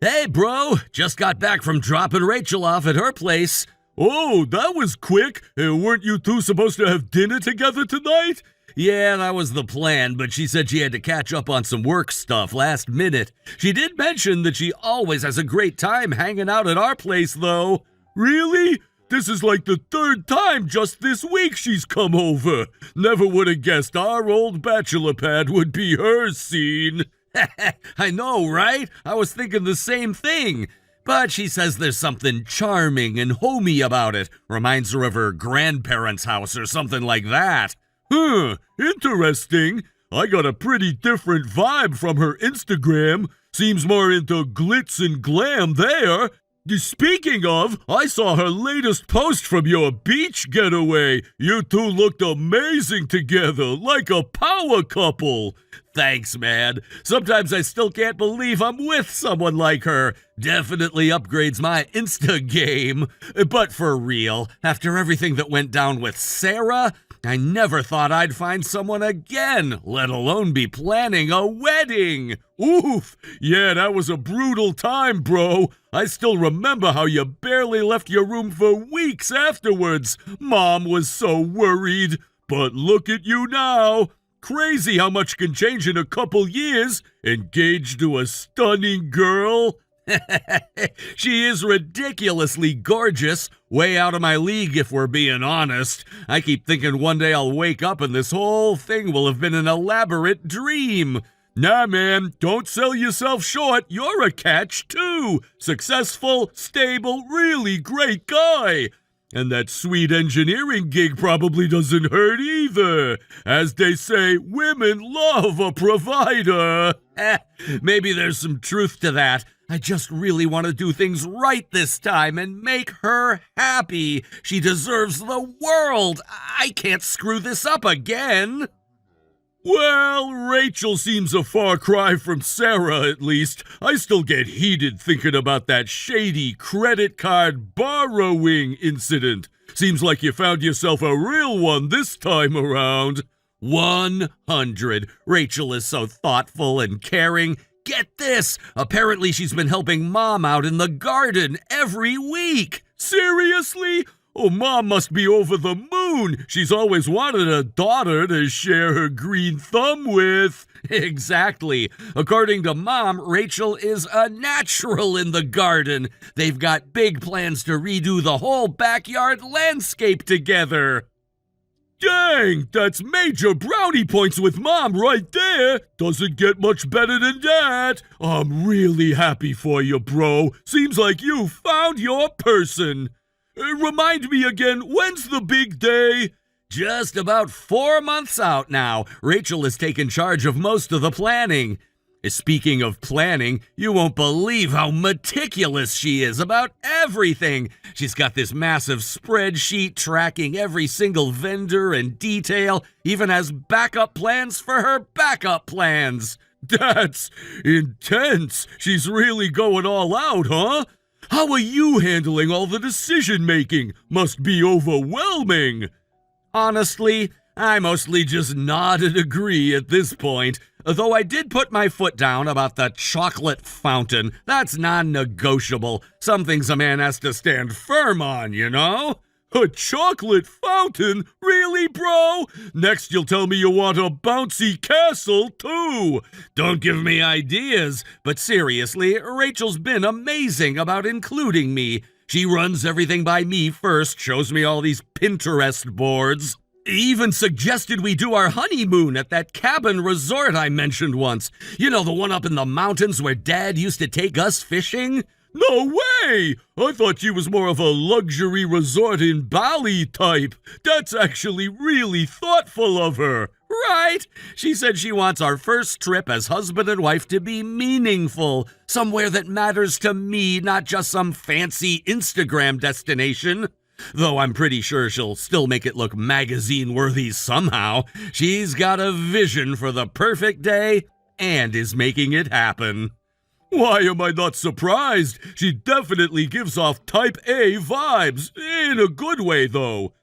Hey, bro. Just got back from dropping Rachel off at her place. Oh, that was quick. Weren't you two supposed to have dinner together tonight? Yeah, that was the plan, but she said she had to catch up on some work stuff last minute. She did mention that she always has a great time hanging out at our place, though. Really? This is like the third time just this week she's come over. Never would have guessed our old bachelor pad would be her scene. I know, right? I was thinking the same thing. But she says there's something charming and homey about it. Reminds her of her grandparents' house or something like that. Interesting. I got a pretty different vibe from her Instagram. Seems more into glitz and glam there. Speaking of, I saw her latest post from your beach getaway. You two looked amazing together, like a power couple. Thanks, man. Sometimes I still can't believe I'm with someone like her. Definitely upgrades my Insta game. But for real, after everything that went down with Sarah, I never thought I'd find someone again, let alone be planning a wedding. Oof! Yeah, that was a brutal time, bro. I still remember how you barely left your room for weeks afterwards. Mom was so worried. But look at you now. Crazy how much can change in a couple years. Engaged to a stunning girl. She is ridiculously gorgeous, way out of my league if we're being honest. I keep thinking one day I'll wake up and this whole thing will have been an elaborate dream. Nah, man, don't sell yourself short. You're a catch, too. Successful, stable, really great guy. And that sweet engineering gig probably doesn't hurt either. As they say, women love a provider. Maybe there's some truth to that. I just really want to do things right this time and make her happy. She deserves the world. I can't screw this up again. Well, Rachel seems a far cry from Sarah, at least. I still get heated thinking about that shady credit card borrowing incident. Seems like you found yourself a real one this time around. 100. Rachel is so thoughtful and caring. Get this! Apparently she's been helping Mom out in the garden every week. Seriously? Oh, Mom must be over the moon. She's always wanted a daughter to share her green thumb with. Exactly. According to Mom, Rachel is a natural in the garden. They've got big plans to redo the whole backyard landscape together. Dang, that's major brownie points with Mom right there. Doesn't get much better than that. I'm really happy for you, bro. Seems like you found your person. Remind me again, when's the big day? Just about 4 months out now. Rachel has taken charge of most of the planning. Speaking of planning, you won't believe how meticulous she is about everything. She's got this massive spreadsheet tracking every single vendor and detail, even has backup plans for her backup plans. That's intense. She's really going all out, huh? How are you handling all the decision-making? Must be overwhelming. Honestly, I mostly just nod and agree at this point, though I did put my foot down about the chocolate fountain. That's non-negotiable. Some things a man has to stand firm on, you know? A chocolate fountain? Really, bro? Next you'll tell me you want a bouncy castle, too. Don't give me ideas, but seriously, Rachel's been amazing about including me. She runs everything by me first, shows me all these Pinterest boards. Even suggested we do our honeymoon at that cabin resort I mentioned once. You know, the one up in the mountains where Dad used to take us fishing? No way! I thought she was more of a luxury resort in Bali type. That's actually really thoughtful of her. Right? She said she wants our first trip as husband and wife to be meaningful. Somewhere that matters to me, not just some fancy Instagram destination. Though I'm pretty sure she'll still make it look magazine-worthy somehow. She's got a vision for the perfect day and is making it happen. Why am I not surprised? She definitely gives off type A vibes. In a good way, though.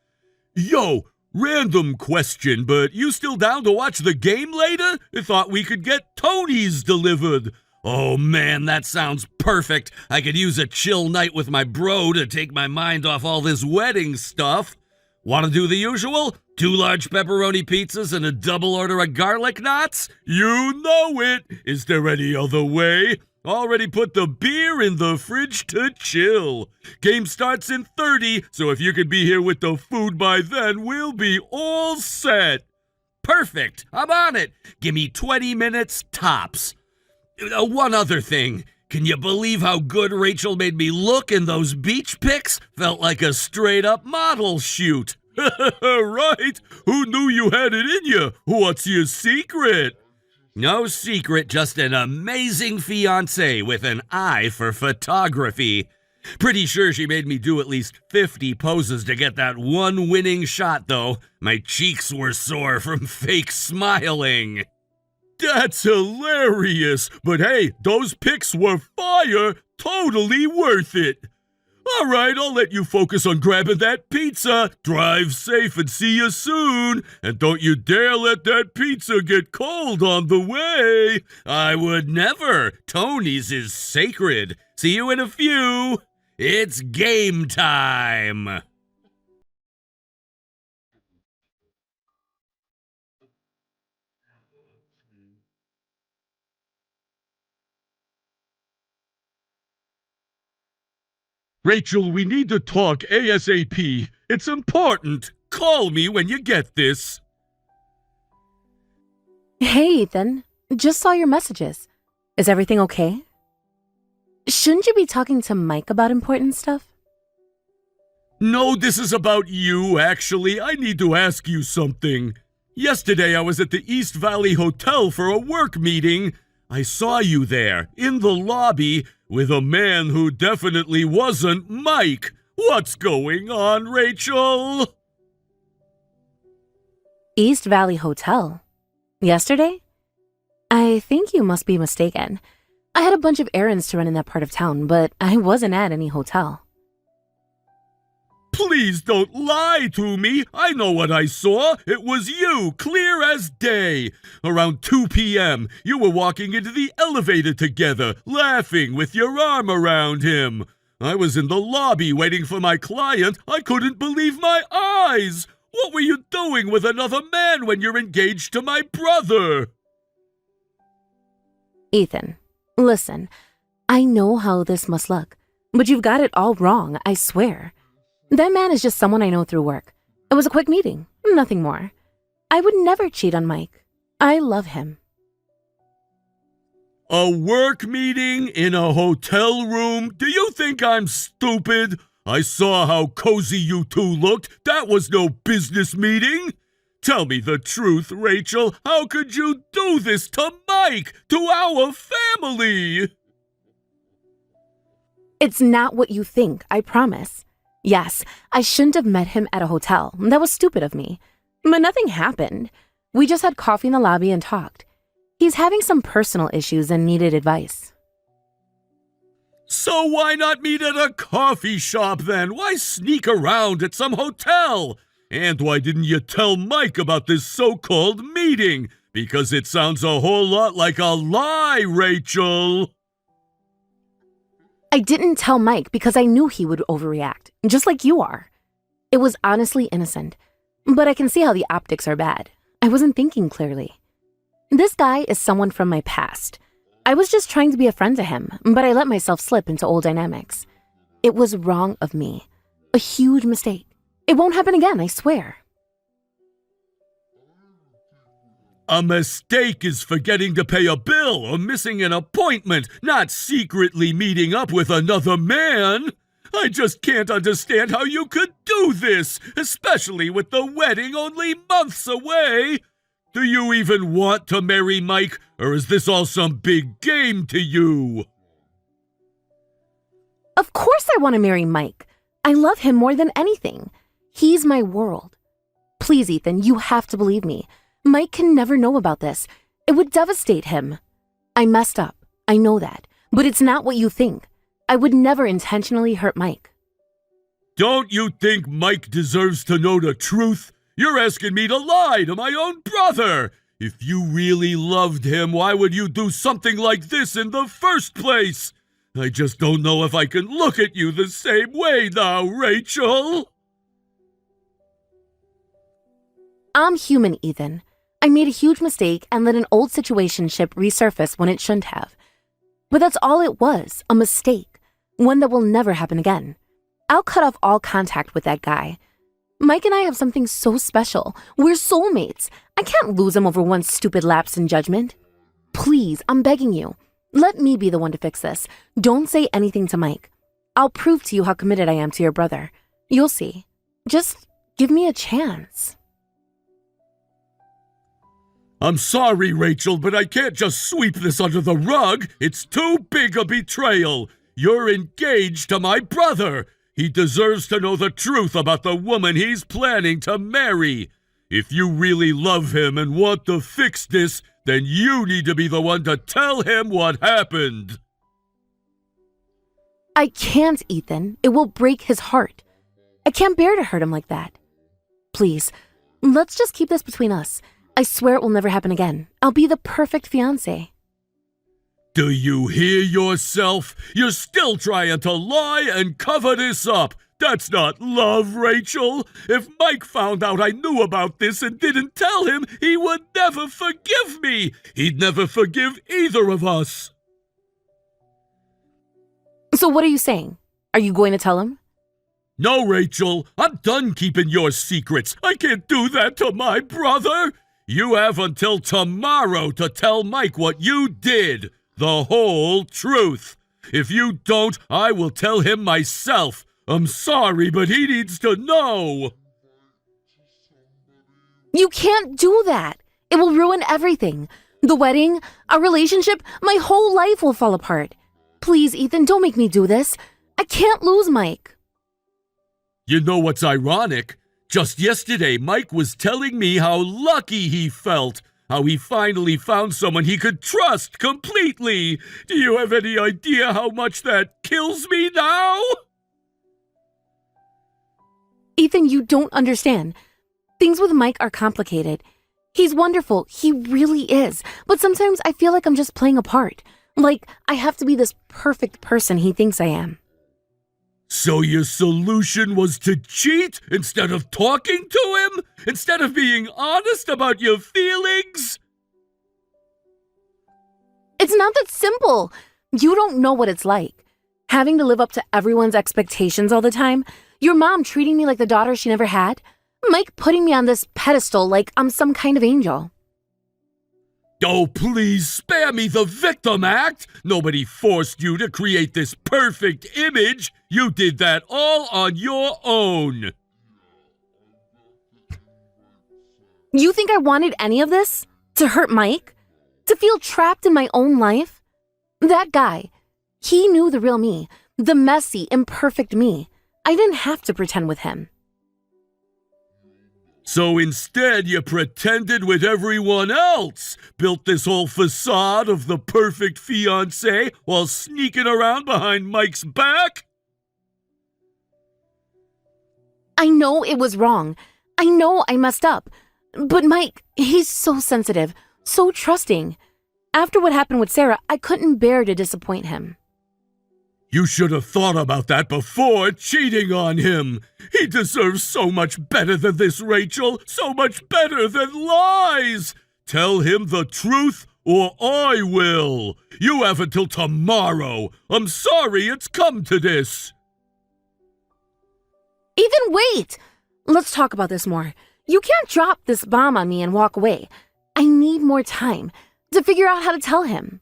Yo, random question, but you still down to watch the game later? I thought we could get Tony's delivered. Oh man, that sounds perfect. I could use a chill night with my bro to take my mind off all this wedding stuff. Want to do the usual? 2 large pepperoni pizzas and a double order of garlic knots? You know it. Is there any other way? Already put the beer in the fridge to chill. Game starts in 30, so if you could be here with the food by then, we'll be all set. Perfect. I'm on it. Give me 20 minutes tops. One other thing. Can you believe how good Rachel made me look in those beach pics? Felt like a straight-up model shoot. Right. Who knew you had it in you? What's your secret? No secret, just an amazing fiancé with an eye for photography. Pretty sure she made me do at least 50 poses to get that one winning shot, though. My cheeks were sore from fake smiling. That's hilarious, but hey, those pics were fire, totally worth it. All right, I'll let you focus on grabbing that pizza. Drive safe and see you soon. And don't you dare let that pizza get cold on the way. I would never. Tony's is sacred. See you in a few. It's game time. Rachel, we need to talk ASAP. It's important. Call me when you get this. Hey, Ethan. Just saw your messages. Is everything okay? Shouldn't you be talking to Mike about important stuff? No, this is about you, actually. I need to ask you something. Yesterday I was at the East Valley Hotel for a work meeting. I saw you there, in the lobby, with a man who definitely wasn't Mike. What's going on, Rachel? East Valley Hotel? Yesterday? I think you must be mistaken. I had a bunch of errands to run in that part of town, but I wasn't at any hotel. Please don't lie to me. I know what I saw. It was you, clear as day. Around 2 p.m., you were walking into the elevator together, laughing with your arm around him. I was in the lobby waiting for my client. I couldn't believe my eyes. What were you doing with another man when you're engaged to my brother? Ethan, listen, I know how this must look, but you've got it all wrong, I swear. That man is just someone I know through work. It was a quick meeting, nothing more. I would never cheat on Mike. I love him. A work meeting in a hotel room? Do you think I'm stupid? I saw how cozy you two looked. That was no business meeting. Tell me the truth, Rachel. How could you do this to Mike, to our family? It's not what you think, I promise. Yes, I shouldn't have met him at a hotel. That was stupid of me. But nothing happened. We just had coffee in the lobby and talked. He's having some personal issues and needed advice. So why not meet at a coffee shop then? Why sneak around at some hotel? And why didn't you tell Mike about this so-called meeting? Because it sounds a whole lot like a lie, Rachel. I didn't tell Mike because I knew he would overreact, just like you are. It was honestly innocent, but I can see how the optics are bad. I wasn't thinking clearly. This guy is someone from my past. I was just trying to be a friend to him, but I let myself slip into old dynamics. It was wrong of me. A huge mistake. It won't happen again, I swear. A mistake is forgetting to pay a bill or missing an appointment, not secretly meeting up with another man. I just can't understand how you could do this, especially with the wedding only months away. Do you even want to marry Mike, or is this all some big game to you? Of course I want to marry Mike. I love him more than anything. He's my world. Please, Ethan, you have to believe me. Mike can never know about this. It would devastate him. I messed up. I know that. But it's not what you think. I would never intentionally hurt Mike. Don't you think Mike deserves to know the truth? You're asking me to lie to my own brother. If you really loved him, why would you do something like this in the first place? I just don't know if I can look at you the same way now, Rachel. I'm human, Ethan. I made a huge mistake and let an old situationship resurface when it shouldn't have. But that's all it was, a mistake. One that will never happen again. I'll cut off all contact with that guy. Mike and I have something so special. We're soulmates. I can't lose him over one stupid lapse in judgment. Please, I'm begging you. Let me be the one to fix this. Don't say anything to Mike. I'll prove to you how committed I am to your brother. You'll see. Just give me a chance. I'm sorry, Rachel, but I can't just sweep this under the rug. It's too big a betrayal. You're engaged to my brother. He deserves to know the truth about the woman he's planning to marry. If you really love him and want to fix this, then you need to be the one to tell him what happened. I can't, Ethan. It will break his heart. I can't bear to hurt him like that. Please, let's just keep this between us. I swear it will never happen again. I'll be the perfect fiancé. Do you hear yourself? You're still trying to lie and cover this up. That's not love, Rachel. If Mike found out I knew about this and didn't tell him, he would never forgive me. He'd never forgive either of us. So what are you saying? Are you going to tell him? No, Rachel, I'm done keeping your secrets. I can't do that to my brother. You have until tomorrow to tell Mike what you did, the whole truth. If you don't, I will tell him myself. I'm sorry, but he needs to know. You can't do that. It will ruin everything. The wedding, our relationship, my whole life will fall apart. Please, Ethan, don't make me do this. I can't lose Mike. You know what's ironic? Just yesterday, Mike was telling me how lucky he felt, how he finally found someone he could trust completely. Do you have any idea how much that kills me now? Ethan, you don't understand. Things with Mike are complicated. He's wonderful, he really is. But sometimes I feel like I'm just playing a part. Like I have to be this perfect person he thinks I am. So your solution was to cheat instead of talking to him? Instead of being honest about your feelings? It's not that simple. You don't know what it's like. Having to live up to everyone's expectations all the time. Your mom treating me like the daughter she never had. Mike putting me on this pedestal like I'm some kind of angel. Oh, please spare me the victim act. Nobody forced you to create this perfect image. You did that all on your own. You think I wanted any of this? To hurt Mike? To feel trapped in my own life? That guy, he knew the real me, the messy, imperfect me. I didn't have to pretend with him. So instead, you pretended with everyone else, built this whole facade of the perfect fiancé while sneaking around behind Mike's back? I know it was wrong. I know I messed up. But Mike, he's so sensitive, so trusting. After what happened with Sarah, I couldn't bear to disappoint him. You should have thought about that before cheating on him. He deserves so much better than this, Rachel. So much better than lies. Tell him the truth or I will. You have until tomorrow. I'm sorry it's come to this. Ethan, wait! Let's talk about this more. You can't drop this bomb on me and walk away. I need more time to figure out how to tell him.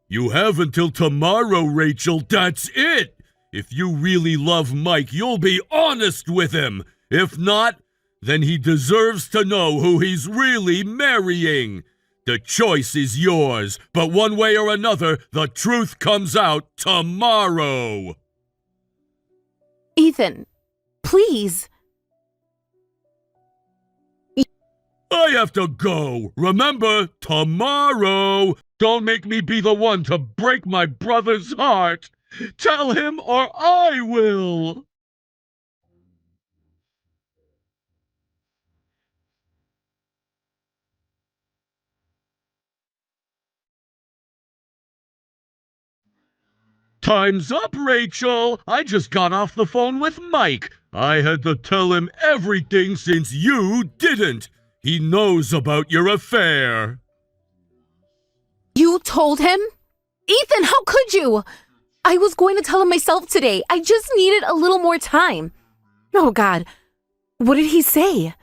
You have until tomorrow, Rachel. That's it. If you really love Mike, you'll be honest with him. If not, then he deserves to know who he's really marrying. The choice is yours, but one way or another, the truth comes out tomorrow. Ethan, please. I have to go. Remember, tomorrow. Don't make me be the one to break my brother's heart. Tell him or I will. Time's up, Rachel. I just got off the phone with Mike. I had to tell him everything since you didn't. He knows about your affair. You told him? Ethan, how could you? I was going to tell him myself today. I just needed a little more time. Oh, God. What did he say?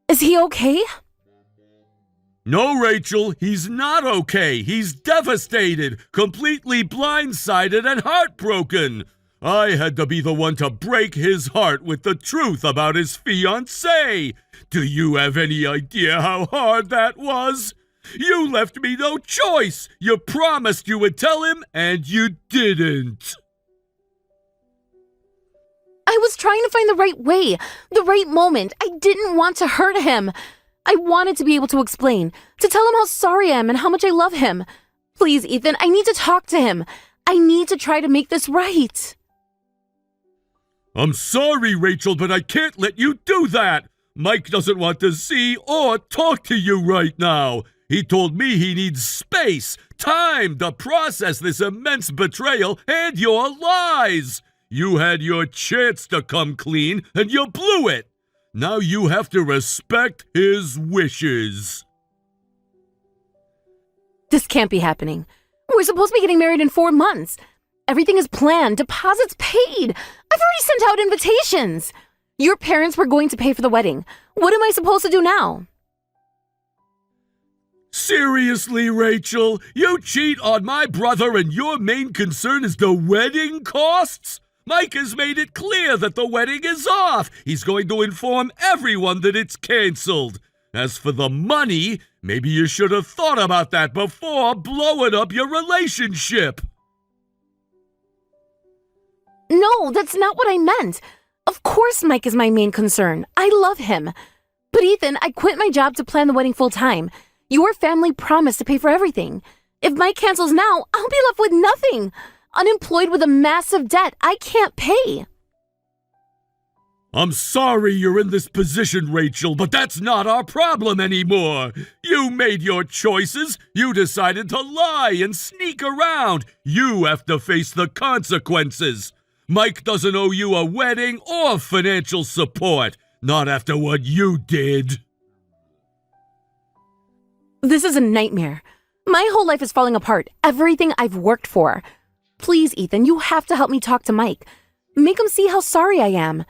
Is he okay? No, Rachel, he's not okay. He's devastated, completely blindsided and heartbroken. I had to be the one to break his heart with the truth about his fiancée. Do you have any idea how hard that was? You left me no choice. You promised you would tell him, and you didn't. I was trying to find the right way, the right moment. I didn't want to hurt him. I wanted to be able to explain, to tell him how sorry I am and how much I love him. Please, Ethan, I need to talk to him. I need to try to make this right. I'm sorry, Rachel, but I can't let you do that. Mike doesn't want to see or talk to you right now. He told me he needs space, time to process this immense betrayal and your lies. You had your chance to come clean, and you blew it. Now you have to respect his wishes. This can't be happening. We're supposed to be getting married in 4 months. Everything is planned. Deposits paid. I've already sent out invitations. Your parents were going to pay for the wedding. What am I supposed to do now? Seriously, Rachel? You cheat on my brother and your main concern is the wedding costs? Mike has made it clear that the wedding is off. He's going to inform everyone that it's canceled. As for the money, maybe you should have thought about that before blowing up your relationship. No, that's not what I meant. Of course Mike is my main concern. I love him. But Ethan, I quit my job to plan the wedding full time. Your family promised to pay for everything. If Mike cancels now, I'll be left with nothing. Unemployed with a massive debt I can't pay. I'm sorry you're in this position, Rachel, but that's not our problem anymore. You made your choices. You decided to lie and sneak around. You have to face the consequences. Mike doesn't owe you a wedding or financial support. Not after what you did. This is a nightmare. My whole life is falling apart. Everything I've worked for. Please, Ethan, you have to help me talk to Mike. Make him see how sorry I am.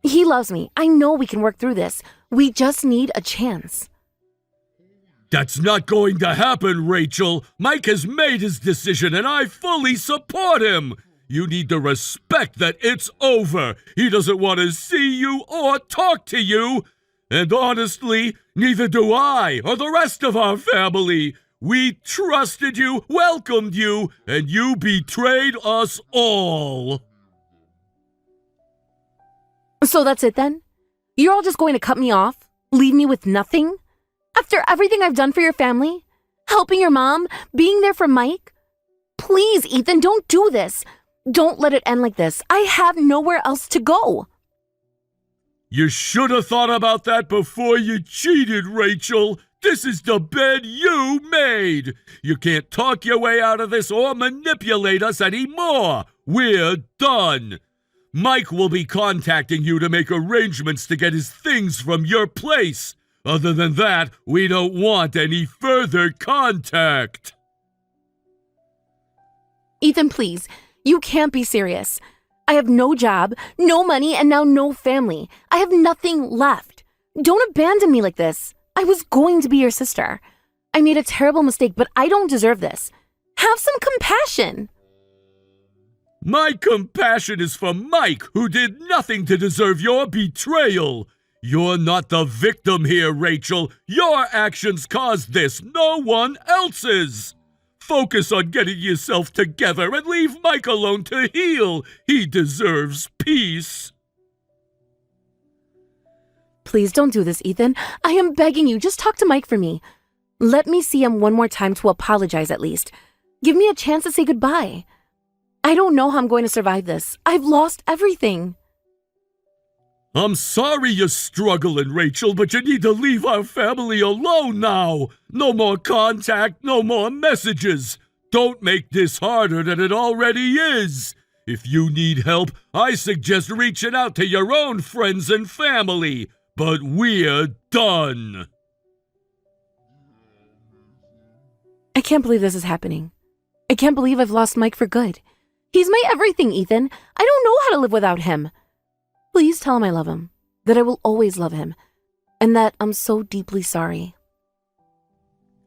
He loves me. I know we can work through this. We just need a chance. That's not going to happen, Rachel. Mike has made his decision and I fully support him. You need to respect that it's over. He doesn't want to see you or talk to you. And honestly, neither do I or the rest of our family. We trusted you, welcomed you, and you betrayed us all. So that's it then? You're all just going to cut me off? Leave me with nothing? After everything I've done for your family? Helping your mom? Being there for Mike? Please, Ethan, don't do this. Don't let it end like this. I have nowhere else to go. You should have thought about that before you cheated, Rachel. This is the bed you made. You can't talk your way out of this or manipulate us anymore. We're done. Mike will be contacting you to make arrangements to get his things from your place. Other than that, we don't want any further contact. Ethan, please. You can't be serious. I have no job, no money, and now no family. I have nothing left. Don't abandon me like this. I was going to be your sister. I made a terrible mistake, but I don't deserve this. Have some compassion. My compassion is for Mike, who did nothing to deserve your betrayal. You're not the victim here, Rachel. Your actions caused this, no one else's. Focus on getting yourself together and leave Mike alone to heal. He deserves peace. Please don't do this, Ethan. I am begging you, just talk to Mike for me. Let me see him one more time to apologize at least. Give me a chance to say goodbye. I don't know how I'm going to survive this. I've lost everything. I'm sorry you're struggling, Rachel, but you need to leave our family alone now. No more contact, no more messages. Don't make this harder than it already is. If you need help, I suggest reaching out to your own friends and family. But we're done. I can't believe this is happening. I can't believe I've lost Mike for good. He's my everything, Ethan. I don't know how to live without him. Please tell him I love him, that I will always love him, and that I'm so deeply sorry.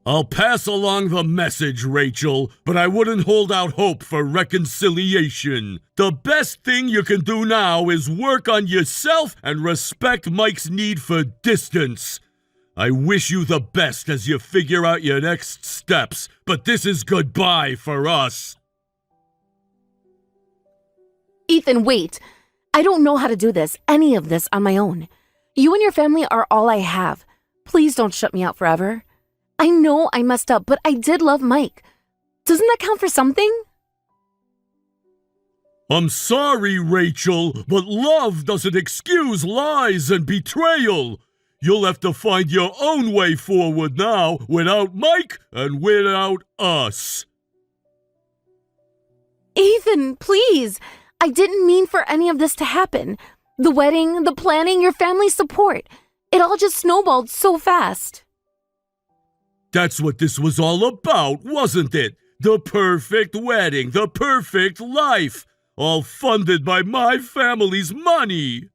I'll pass along the message, Rachel, but I wouldn't hold out hope for reconciliation. The best thing you can do now is work on yourself and respect Mike's need for distance. I wish you the best as you figure out your next steps, but this is goodbye for us. Ethan, wait. I don't know how to do this, any of this, on my own. You and your family are all I have. Please don't shut me out forever. I know I messed up, but I did love Mike. Doesn't that count for something? I'm sorry, Rachel, but love doesn't excuse lies and betrayal. You'll have to find your own way forward now, without Mike and without us. Ethan, please. I didn't mean for any of this to happen. The wedding, the planning, your family's support. It all just snowballed so fast. That's what this was all about, wasn't it? The perfect wedding, the perfect life, all funded by my family's money.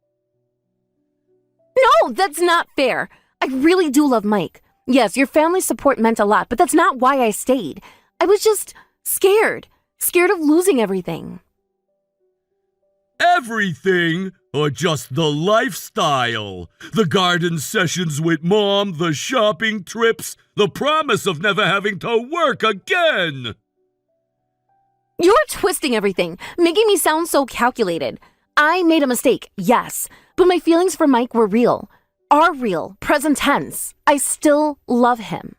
No, that's not fair. I really do love Mike. Yes, your family support meant a lot, but that's not why I stayed. I was just scared. Scared of losing everything. Everything, or just the lifestyle? The garden sessions with Mom, the shopping trips, the promise of never having to work again. You're twisting everything, making me sound so calculated. I made a mistake, yes, but my feelings for Mike were real. Are real, present tense. I still love him.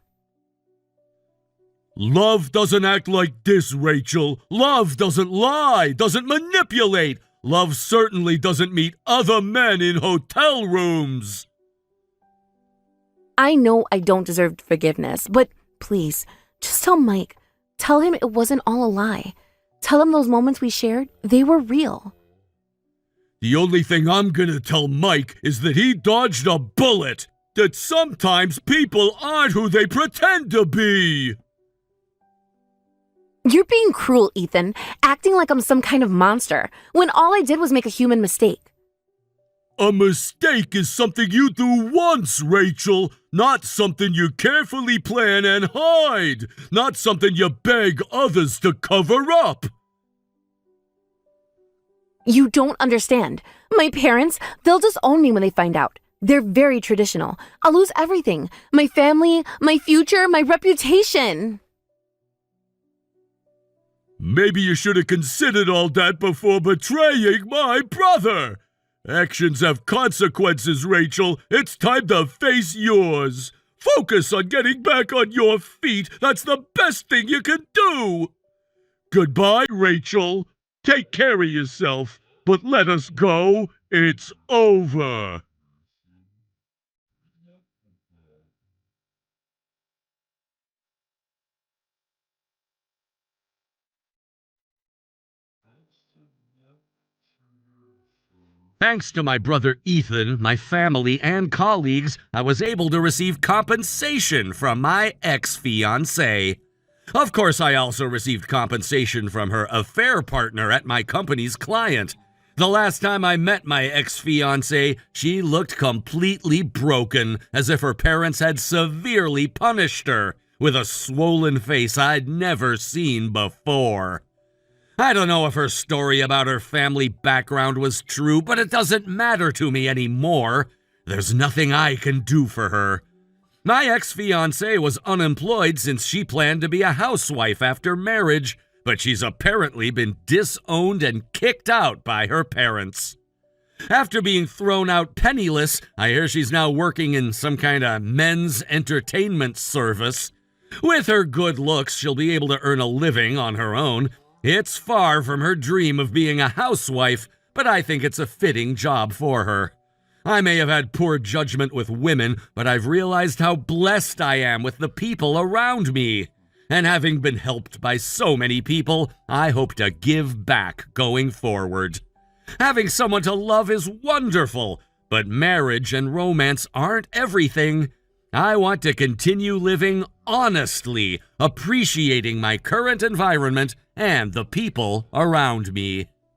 Love doesn't act like this, Rachel. Love doesn't lie, doesn't manipulate. Love certainly doesn't meet other men in hotel rooms. I know I don't deserve forgiveness, but please, just tell Mike. Tell him it wasn't all a lie. Tell him those moments we shared, they were real. The only thing I'm gonna tell Mike is that he dodged a bullet. That sometimes people aren't who they pretend to be. You're being cruel, Ethan, acting like I'm some kind of monster, when all I did was make a human mistake. A mistake is something you do once, Rachel, not something you carefully plan and hide, not something you beg others to cover up. You don't understand. My parents, they'll disown me when they find out. They're very traditional. I'll lose everything. My family, my future, my reputation. Maybe you should have considered all that before betraying my brother. Actions have consequences, Rachel. It's time to face yours. Focus on getting back on your feet. That's the best thing you can do. Goodbye, Rachel. Take care of yourself, but let us go. It's over. Thanks to my brother Ethan, my family, and colleagues, I was able to receive compensation from my ex-fiancée. Of course, I also received compensation from her affair partner at my company's client. The last time I met my ex-fiancée, she looked completely broken, as if her parents had severely punished her, with a swollen face I'd never seen before. I don't know if her story about her family background was true, but it doesn't matter to me anymore. There's nothing I can do for her. My ex-fiancée was unemployed since she planned to be a housewife after marriage, but she's apparently been disowned and kicked out by her parents. After being thrown out penniless, I hear she's now working in some kind of men's entertainment service. With her good looks, she'll be able to earn a living on her own. It's far from her dream of being a housewife, but I think it's a fitting job for her. I may have had poor judgment with women, but I've realized how blessed I am with the people around me. And having been helped by so many people, I hope to give back going forward. Having someone to love is wonderful, but marriage and romance aren't everything. I want to continue living honestly, appreciating my current environment and the people around me.